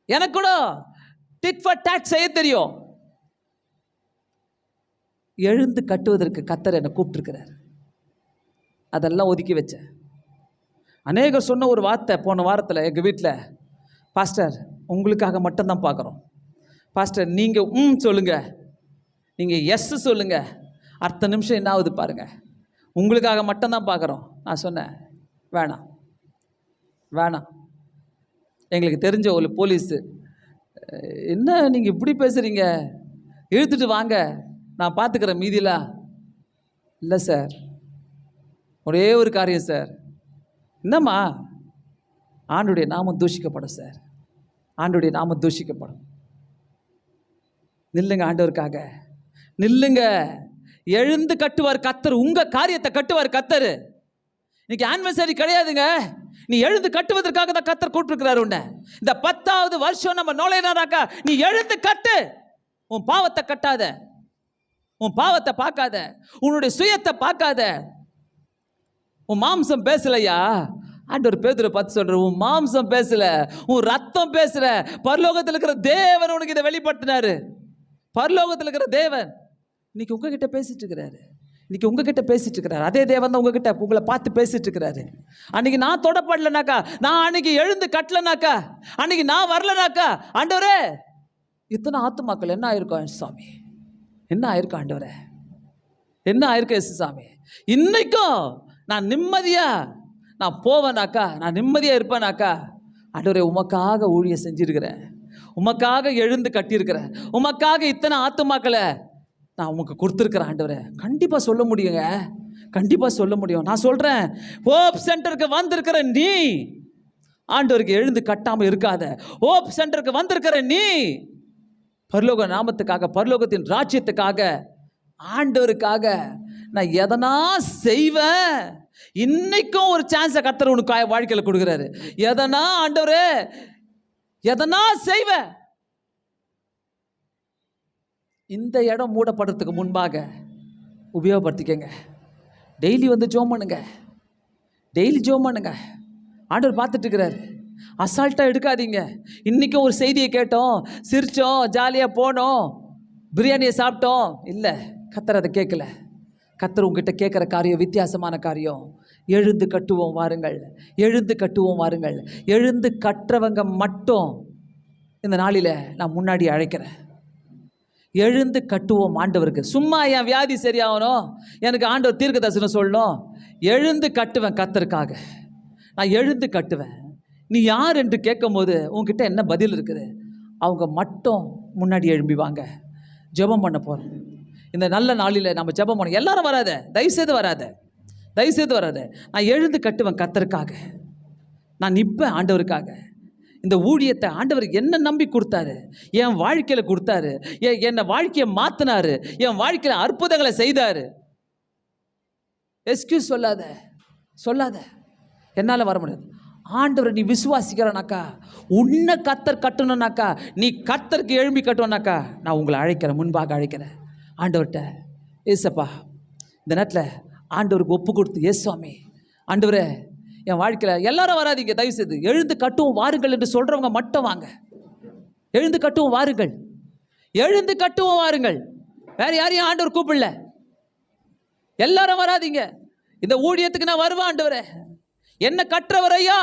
எனக்கு கூட டிட் ஃபார் டாட் செய்ய தெரியும். எழுந்து கட்டுவதற்கு கர்த்தர் என்னை கூப்பிட்டுருக்கிறார். அதெல்லாம் ஒதுக்கி வச்சேன். அநேகர் சொன்ன ஒரு வார்த்தை போன வாரத்தில் எங்கள் வீட்டில், பாஸ்டர் உங்களுக்காக மட்டும்தான் பார்க்குறோம் பாஸ்டர், நீங்கள் சொல்லுங்கள், நீங்கள் எஸ் சொல்லுங்கள், அடுத்த நிமிஷம் என்ன ஆகுது பாருங்கள், உங்களுக்காக மட்டும்தான் பார்க்குறோம். நான் சொன்னேன் வேணாம் வேணாம். எங்களுக்கு தெரிஞ்ச ஒரு போலீஸு, என்ன நீங்கள் இப்படி பேசுகிறீங்க, இழுத்துட்டு வாங்க நான் பார்த்துக்கிறேன் மீதிலாம். இல்லை சார், ஒரே ஒரு காரியம் சார். என்னம்மா? ஆண்டுடைய நாமம் தூஷிக்கப்படும் சார், ஆண்டுடைய நாமம் தூஷிக்கப்படும். நில்லுங்க, ஆண்டவருக்காக நில்லுங்க. எழுந்து கட்டுவார் கர்த்தர், உங்க காரியத்தை கட்டுவார் கர்த்தர். இன்னைக்கு ஆனிவர்சரி கிடையாதுங்க, நீ எழுந்து கட்டுவதற்காக தான் கர்த்தர் கூப்பிட்டுருக்கிறார் உன்னை. இந்த 10வது வருஷம் நம்ம நுழையினாக்கா நீ எழுந்து கட்டு. உன் பாவத்தை கட்டாத, உன் பாவத்தை பார்க்காத, உன்னுடைய சுயத்தை பார்க்காத. உன் மாம்சம் பேசலையா? ஆண்டவர் பேதுரை பார்த்து சொல்ற, உன் மாம்சம் பேசல, உன் ரத்தம் பேசல. பரலோகத்தில் இருக்கிற தேவன் உனக்கு இதை வெளிப்படுத்தினாரு. பரலோகத்தில் இருக்கிற தேவன் இன்னைக்கு உங்ககிட்ட பேசிட்டு இருக்கிறாரு, இன்னைக்கு உங்ககிட்ட பேசிட்டு இருக்கிறாரு. அதே தேவன் தான் உங்ககிட்ட உங்களை பார்த்து பேசிட்டு இருக்கிறாரு. அன்னைக்கு நான் தொடப்படலனாக்கா, நான் அன்னைக்கு எழுந்து கட்டலனாக்கா, அன்னைக்கு நான் வரலனாக்கா, ஆண்டவரே இத்தனை ஆத்துமாக்கள் என்ன ஆயிருக்கும் சாமி, என்ன ஆயிருக்கும் ஆண்டவரே, என்ன ஆயிருக்கும் எஸ் சாமி. இன்னைக்கும் நான் நிம்மதியா நான் போவேனாக்கா, நான் நிம்மதியாக இருப்பேனாக்கா, ஆண்டவரே உமக்காக ஊழியம் செஞ்சிருக்கிறேன், உமக்காக எழுந்து கட்டியிருக்கிறேன், உமக்காக இத்தனை ஆத்துமாக்களை நான் உமக்கு கொடுத்துருக்கிறேன் ஆண்டவரே. கண்டிப்பாக சொல்ல முடியுங்க, கண்டிப்பாக சொல்ல முடியும். நான் சொல்கிறேன், ஹோப் சென்டருக்கு வந்திருக்கிற நீ ஆண்டவருக்கு எழுந்து கட்டாமல் இருக்காத. ஹோப் சென்டருக்கு வந்திருக்கிற நீ பரலோக நாமத்துக்காக, பரலோகத்தின் ராஜ்யத்துக்காக ஆண்டவருக்காக நான் எதனா செய்வேன். இன்னைக்கும் ஒரு சான்ஸை கர்த்தர் உனக்கு வாழ்க்கையில் கொடுக்குறாரு. எதனா ஆண்டவரே எதனா செய்வேன். இந்த இடம் மூடப்படுறதுக்கு முன்பாக உபயோகப்படுத்திக்கங்க. டெய்லி வந்து ஜெபம் பண்ணுங்க, டெய்லி ஜெபம் பண்ணுங்க. ஆண்டவர் பார்த்துட்டு இருக்கிறாரு. அசால்ட்டாக எடுக்காதீங்க. இன்றைக்கும் ஒரு செய்தியை கேட்டோம், சிரித்தோம், ஜாலியாக போனோம், பிரியாணியை சாப்பிட்டோம். இல்லை, கர்த்தர் அதை கேட்கல. கர்த்தர் உங்ககிட்ட கேட்குற காரியம் வித்தியாசமான காரியம். எழுந்து கட்டுவோம் வாருங்கள், எழுந்து கட்டுவோம் வாருங்கள். எழுந்து கட்டுறவங்க மட்டும் இந்த நாளில் நான் முன்னாடி அழைக்கிறேன். எழுந்து கட்டுவோம் ஆண்டவருக்கு. சும்மா என் வியாதி சரியாகணும், எனக்கு ஆண்டவர் தீர்க்க தரிசனம் சொல்லணும், எழுந்து கட்டுவேன் கர்த்தருக்காக. நான் எழுந்து கட்டுவேன். நீ யார் என்று கேட்கும் போது உங்ககிட்ட என்ன பதில் இருக்குது? அவங்க மட்டும் முன்னாடி எழும்பி வாங்க, ஜெபம் பண்ண போகிறோம். இந்த நல்ல நாளில் நம்ம ஜெபம் பண்ணோம். எல்லாரும் வராத, தயவுசெய்து வராத, தயவுசெய்து வராத. நான் எழுந்து கட்டுவேன் கர்த்தருக்காக. நான் நிற்பேன் ஆண்டவருக்காக. இந்த ஊழியத்தை ஆண்டவர் என்ன நம்பி கொடுத்தாரு, என் வாழ்க்கையில் கொடுத்தாரு, என்னை வாழ்க்கையை மாற்றினாரு, என் வாழ்க்கையில் அற்புதங்களை செய்தாரு. எஸ்கியூஸ் சொல்லாத, சொல்லாத. என்னால் வர முடியாது. ஆண்டவரை நீ விசுவாசிக்கிறனாக்கா, உன்னை கர்த்தர் கட்டணும்னாக்கா, நீ கர்த்தருக்கு எழும்பி கட்டணும்னாக்கா, நான் உங்களை அழைக்கிறேன், முன்பாக அழைக்கிறேன். ஆண்டவர்கிட்ட, ஏசப்பா இந்த நேரத்தில் ஆண்டவருக்கு ஒப்பு கொடுத்து, ஏ சுவாமி ஆண்டவரே என் வாழ்க்கையில் எல்லாரும் வராதிங்க, தயவுசெய்து எழுந்து கட்டுவோம் வாருங்கள் என்று சொல்கிறவங்க மட்டும் வாங்க. எழுந்து கட்டுவோம் வாருங்கள், எழுந்து கட்டுவோம் வாருங்கள். வேறு யாரையும் ஆண்டவர் கூப்பிடல. எல்லாரும் வராதிங்க. இந்த ஊழியத்துக்கு நான் வருவேன் ஆண்டவரே, என்ன கற்றவர் ஐயா,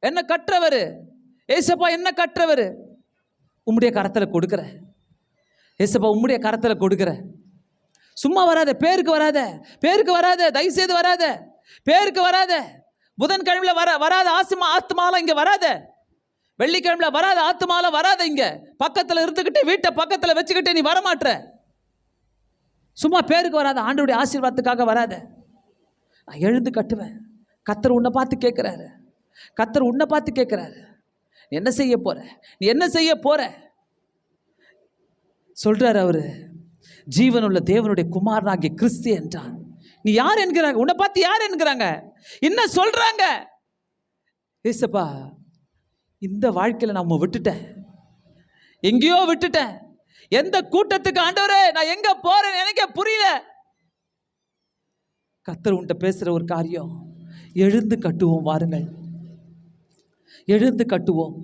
என்ன கற்றவர் ஏசப்பா, என்ன கற்றவர். உம்முடைய கரத்தில் கொடுக்குற ஏசப்பா, உம்முடைய கரத்தில் கொடுக்குற. சும்மா வராத, பேருக்கு வராத, பேருக்கு வராத, தயவுசெய்து வராத, பேருக்கு வராத. புதன்கிழமையில் வராத ஆத்மாலாம் இங்கே வராத. வெள்ளிக்கிழமையில் வராத ஆத்மாலாம் வராத. இங்கே பக்கத்தில் இருந்துக்கிட்டு, வீட்டை பக்கத்தில் வச்சுக்கிட்டு நீ வரமாட்டுற. சும்மா பேருக்கு வராத, ஆண்டவருடைய ஆசீர்வாதத்துக்காக வராத. நான் எழுந்து கட்டுவேன். கர்த்தர் உன்னை பார்த்து கேட்குறாரு, கர்த்தர் உன்னை பார்த்து கேட்குறாரு, என்ன செய்ய போற, நீ என்ன செய்ய போற சொல்றாரு. அவரு ஜீவனுள்ள தேவனுடைய குமாரனாகிய கிறிஸ்து என்றான். நீ யார் என்கிறாங்க, உன்னை பார்த்து யார் என்கிறாங்க, என்ன சொல்றாங்க? ஏசப்பா இந்த வாழ்க்கையில் நான் விட்டுட்டேன், எங்கேயோ விட்டுட்டேன். எந்த கூட்டத்துக்கு ஆண்டவரே நான் எங்க போறேன் எனக்கே புரியல. கர்த்தர் உன்கிட்ட பேசுற ஒரு காரியம், எழுந்து கட்டுவோம் வாருங்கள், எழுந்து கட்டுவோம்,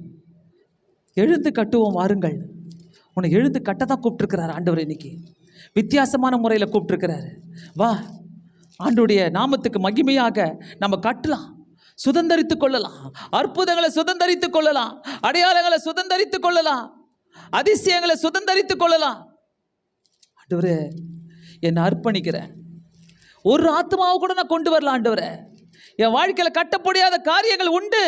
எழுந்து கட்டுவோம் வாருங்கள். உன்னை எழுந்து கட்ட தான் கூப்பிட்டுருக்கிறார் ஆண்டவர். இன்னைக்கு வித்தியாசமான முறையில் கூப்பிட்டுருக்கிறாரு. வா, ஆண்டவருடைய நாமத்துக்கு மகிமையாக நம்ம கட்டலாம், சுதந்தரித்து கொள்ளலாம், அற்புதங்களை சுதந்தரித்து கொள்ளலாம், அடையாளங்களை சுதந்தரித்து கொள்ளலாம், அதிசயங்களை சுதந்தரித்து கொள்ளலாம். ஆண்டவரே என்னை அர்ப்பணிக்கிறேன். ஒரு ஆத்மாவை கூட நான் கொண்டு வரலாம் ஆண்டவரே. என் வாழ்க்கையில் கட்ட முடியாத காரியங்கள் உண்டு.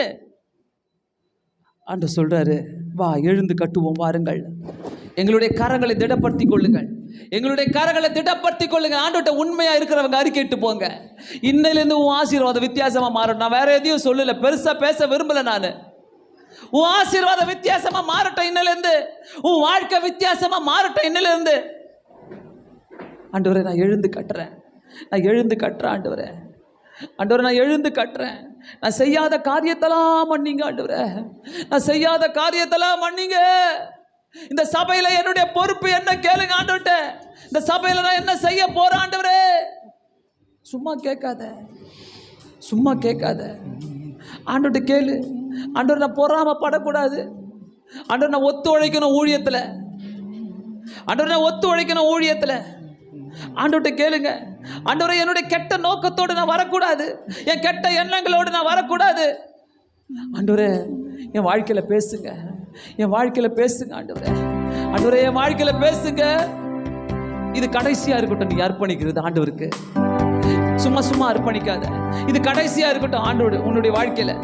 ஆண்டவர் சொல்றாரு, வா எழுந்து கட்டுவோம் வாருங்கள். எங்களுடைய கரங்களை திடப்படுத்தி கொள்ளுங்கள், எங்களுடைய கரங்களை திடப்படுத்தி கொள்ளுங்க. ஆண்டவர்கிட்ட உண்மையா இருக்கிறவங்க அறிக்கைட்டு போங்க. இன்னையிலேருந்து உன் ஆசீர்வாதம் வித்தியாசமா மாறட்டும். நான் வேற எதையும் சொல்லல, பெருசா பேச விரும்பல. நான் உன் ஆசீர்வாதம் வித்தியாசமா மாறட்டும். இன்னிலிருந்து உன் வாழ்க்கை வித்தியாசமா மாறட்டும். இன்னிலிருந்து ஆண்டவரே நான் எழுந்து கட்டுறேன், நான் எழுந்து கட்டுறேன் ஆண்டவரே. ஆண்டவரே நான் எழுந்து கட்டுறேன். நான் செய்யாத காரியத்தெல்லாம் மன்னிங்க ஆண்டவரே, நான் செய்யாத காரியத்தெல்லாம் மன்னிங்க. இந்த சபையில என்னுடைய பொறுப்பு என்ன கேளுங்க ஆண்டவர்கிட்ட. இந்த சபையில நான் என்ன செய்ய போறேன் ஆண்டவரே. சும்மா கேட்காத, சும்மா கேட்காத. ஆண்டவர்கிட்ட கேளு. ஆண்டவர் நான் பொறாமப்படக்கூடாது. ஆண்டவர் நான் ஒத்துழைக்கணும் ஊழியத்தில். ஆண்டவர் நான் ஒத்துழைக்கணும் ஊழியத்தில். ஆண்டவர்கிட்ட கேளுங்க. ஆண்டவரே என்னுடைய கெட்ட நோக்கத்தோடு நான் வரக்கூடாது, என் கெட்ட எண்ணங்களோடு நான் வரக்கூடாது. ஆண்டவரே என் வாழ்க்கையில் பேசுங்க, என் வாழ்க்கையில் பேசுங்க ஆண்டவரே. ஆண்டவரே என் வாழ்க்கையில் பேசுங்க. இது கடைசியா இருக்கட்டும். நீ அர்ப்பணிக்கிறது ஆண்டவருக்கு, சும்மா சும்மா அர்ப்பணிக்காத. இது கடைசியா இருக்கட்டும் ஆண்டவரு உன்னுடைய வாழ்க்கையில.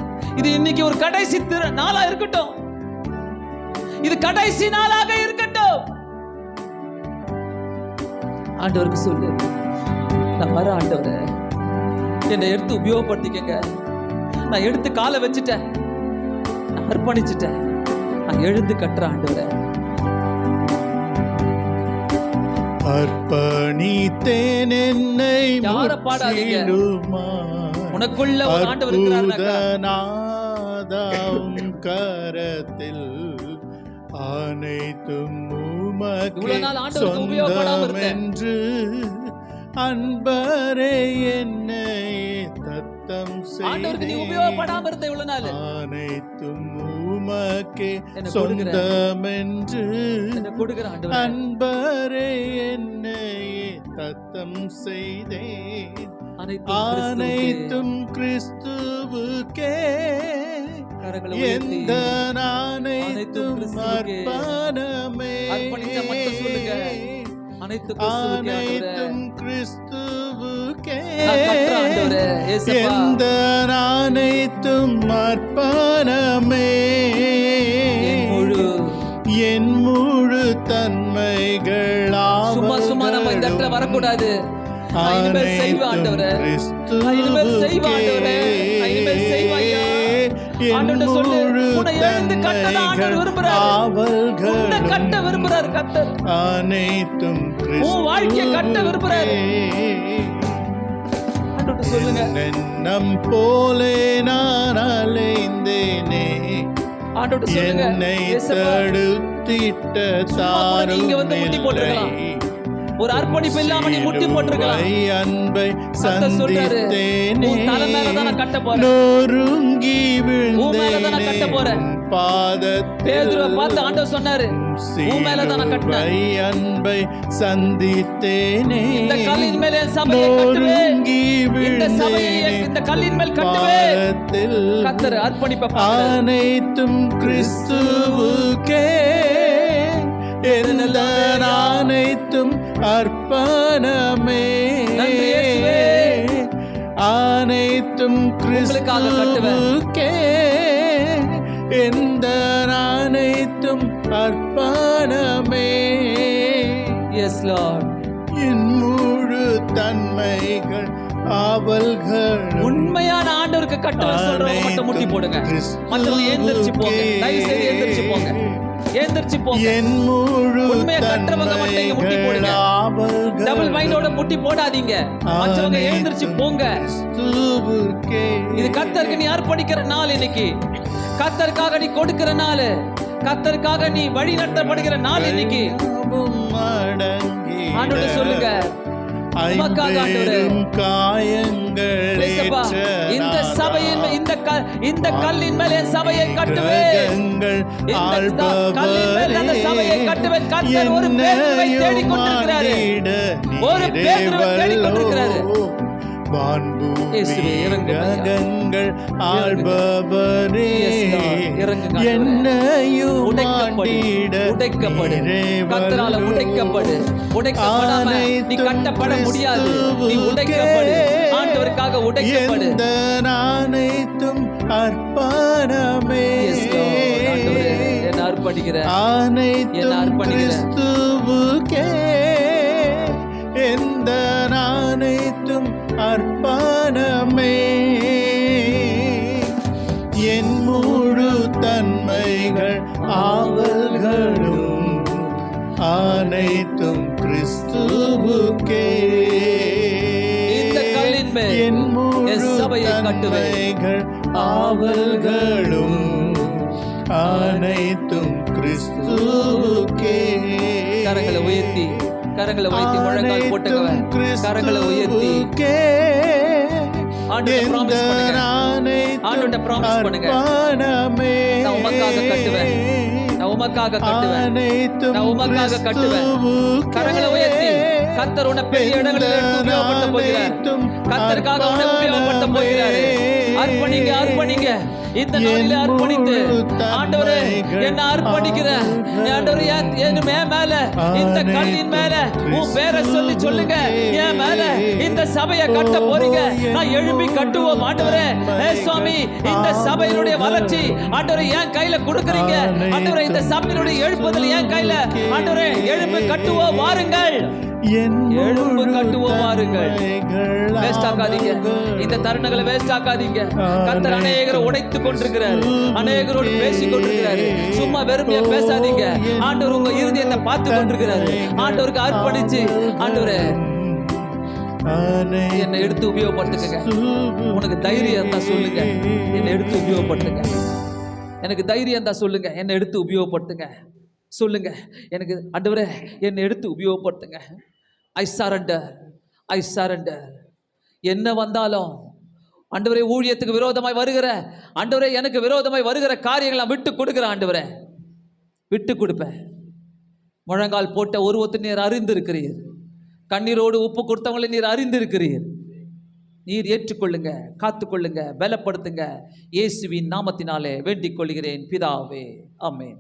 இது இன்னைக்கு ஒரு கடைசி நாளா இருக்கட்டும், இது கடைசி நாளாக இருக்கட்டும். ஆண்டவருக்கு சொல்லு, நான் வர ஆண்டவரே, என்னை எடுத்து உபயோகப்படுத்திக்கங்க. நான் எடுத்து காலை வச்சுட்டேன், நான் அர்ப்பணிச்சுட்டேன், நான் எழுந்து கட்டுற ஆண்டவரே. அர்ப்பணித்தேன் என்னை யாரை பாடாதீங்க. உனக்குள்ள ஒரு ஆண்டவர் இருக்கிறாருனாக்கா நாதாம் கரத்தில் அனைத்தும் இவ்வளவு நாள் ஆண்டவருக்கு உபயோகப்படாம இருந்தேன். என்று அன்பரே என்னை தத்தம் ஆண்டவருக்கு நீ உபயோகப்படாம இருந்த இவ்வளவு நாள் அனைத்தும் உமக்கே சொந்தமென்று அன்பரே என்னை தத்தம் செய்தேன் அனைத்தும் கிறிஸ்துவுக்கே எந்த அனைத்தும் அர்ப்பணமே அனைத்தும் கிறிஸ்துவுக்கே எந்த அனைத்தும் அர்ப்பணமே என் முழு தன்மைகள் சும்மா சும்மா நம்ம இந்த இடத்துல வரக்கூடாது. இனிமேல் செய்வா ஆண்டவரே, இனிமேல் செய்வா ஆண்டவரே, இனிமேல் செய்வாயா ஆண்டவரே சொல்லு. உன்னை எழுந்து கட்டத ஆண்டவர் விரும்புறார். உன்னை கட்ட விரும்புறார் கர்த்தர். அனைத்தும் உன் வாழ்க்கையை கட்ட விரும்புறார். ஆண்டவரே சொல்லுங்க. நம் போலே நான் அலைந்தேனே ஆண்டவரே சொல்லுங்க. என்னை தடுத்திட்ட தாரும் இங்க வந்து முட்டி போட்டுறலாம். ஒரு அர்ப்பணிப்பு இல்லாம நீ முட்டி போட்டுருக்கலாம். அன்பை சந்தித்தேனே தலை மேல தான் நான் கட்ட போறேன். நொறுங்கி உன் மேல தான் நான் கட்ட போறேன். பாதத்தில் பேதுருவை பார்த்து ஆண்டவர் சொன்னாரு, உன் மேல தான் நான் கட்டுறேன். அன்பை சந்தித்தேனே இந்த கல்லின் மேல என் சபையை கட்டுவேன். இந்த சபையை இந்த கல்லின் மேல் கட்டுவேன். கர்த்தர் அர்ப்பணிப்பை பார்க்கிறார். அனைத்தும் கிறிஸ்துவுக்கே அனைத்தும் அர்ப்பணமே அனைத்தும் கிறிஸ்துவுக்கே எந்த அனைத்தும் அர்ப்பணமே. Yes Lord. என் முழு தன்மைகள் ஆவல்கள் உண்மையான ஆண்டவருக்கு கட்டளை சொல்றவங்க மட்டும் முட்டி போடுங்க. மற்றவங்க எழுந்திருச்சு போங்க. தயவு செய்து எழுந்திருச்சு போங்க. எழுந்திருச்சு போங்க. உண்மையை கட்டுறவங்க மட்டும் இங்க முட்டி போடுங்க. டபுள் மைண்டோட முட்டி போடாதீங்க. மற்றவங்க எழுந்திருச்சு போங்க. இது கர்த்தருக்கு நீ அர்ப்பணிக்கிற நாள். இன்னைக்கு கர்த்தருக்காக நீ கொடுக்கிற நாள். கர்த்தருக்காக நீ வழி நடத்தப்படுகிற நாள். இன்னைக்கு ஆண்டவரே சொல்லுங்க. இந்த சபையின் இந்த கல்லின் மேல் என் சபையை கட்டுவேன். இந்த கல்லின் மேல் அந்த சபையை கட்டுவேன். கர்த்தர் ஒரு பேதுருவை தேடிக் கொண்டிருக்கிறாரு. ஒரு பேதுருவை தேடிக் கொண்டிருக்கிறாரு. வான்பூமிகள் ஆள்பவரே என்னையும் உடைக்கப்படு. கர்த்தரால உடைக்கப்படு. உடைக்கப்படாம நீ கட்டப்பட முடியாது. நீ உடைக்கப்படு. ஆண்டவருக்காக உடைக்கப்படு. அனைத்தும் அர்ப்பணமே என்ன அர்ப்பணிக்கிறேன். அனைத்தும் கிறிஸ்துவுக்கே எந்த அனைத்தும் அர்ப்பணமே என் முழு தன்மைகள் ஆவல்களும் அனைத்தும் கிறிஸ்துவுக்கே. இந்த கல்லின் மேல் என் முழு சபையை தன்மைகள் ஆவல்களும் அனைத்தும் கிறிஸ்துவுக்கே. கரங்களை உயர்த்தி முழங்கால் போட்டுக்கவே. கரங்களை உயர்த்தி ஆண்டவர்ட்ட ப்ராமிஸ் பண்ணுங்க. ஆண்டவர்ட்ட ப்ராமிஸ் பண்ணுங்க. நான் உமக்காக கட்டுவேன். நான் உமக்காக கட்டுவேன். நான் உமக்காக கட்டுவேன். கரங்களை உயர்த்தி கர்த்தர் உன்னை பெரிய இடங்களில் எடுத்து உபயோகப்படுத்த போகிறார். கர்த்தருக்காக உன்னை உபயோகப்படுத்த போகிறார். அர்ப்பணிங்க, அர்ப்பணிங்க. இந்த நாளிலே அர்ப்பணித்து ஆண்டவரே என்ன அர்ப்பணிக்கிறேன். ஆண்டவரே என் மேல இந்த கல்லின் மேல உன் பேரை சொல்லி சொல்லுங்க. என் மேல இந்த சபையை கட்ட போறீங்க. நான் எழும்பி கட்டுவோம் ஆண்டவரே. சுவாமி, இந்த சபையினுடைய வளர்ச்சி ஆண்டவரே என் கையில கொடுக்குறீங்க. ஆண்டவரே, இந்த சபையினுடைய எழுப்புதல் என் கையில. ஆண்டவரே, எழும்பி கட்டுவோம் வாருங்கள். எழும்பு கட்டுவோம் வாருங்கள். வேஸ்ட் ஆக்காதீங்க, இந்த தருணங்களை வேஸ்ட் ஆக்காதீங்க. கர்த்தர் அநேகரை உடைத்து கொண்டிருக்கிறார், அநேகரோடு பேசி கொண்டிருக்கிறாரு. சும்மா வெறுமையா பேசாதீங்க. ஆண்டவர் உங்க இருதயத்தை பார்த்து கொண்டிருக்கிறாரு. ஆண்டவருக்கு அர்ப்பணிச்சு, ஆண்டவரே என்னை எடுத்து உபயோகப்படுத்துங்க. உனக்கு தைரியம் இருந்தா சொல்லுங்க, என்னை எடுத்து உபயோகப்படுத்துங்க. எனக்கு தைரியம் இருந்தா சொல்லுங்க, என்னை எடுத்து உபயோகப்படுத்துங்க. சொல்லுங்க, எனக்கு ஆண்டவரே என்னை எடுத்து உபயோகப்படுத்துங்க. ஐ சரண்டர். என்ன வந்தாலும் ஆண்டவரே, ஊழியத்துக்கு விரோதமாய் வருகிற ஆண்டவரே, எனக்கு விரோதமாய் வருகிற காரியங்களை விட்டு கொடுக்குற ஆண்டவரே, விட்டு கொடுப்பேன். முழங்கால் போட்ட ஒருவத்தை நீர் அறிந்திருக்கிறீர். கண்ணீரோடு உப்பு கொடுத்தவங்களை நீர் அறிந்திருக்கிறீர். நீர் ஏற்றுக்கொள்ளுங்க, காத்துக்கொள்ளுங்க, பலப்படுத்துங்க. இயேசுவின் நாமத்தினாலே வேண்டிக் கொள்கிறேன் பிதாவே, ஆமென்.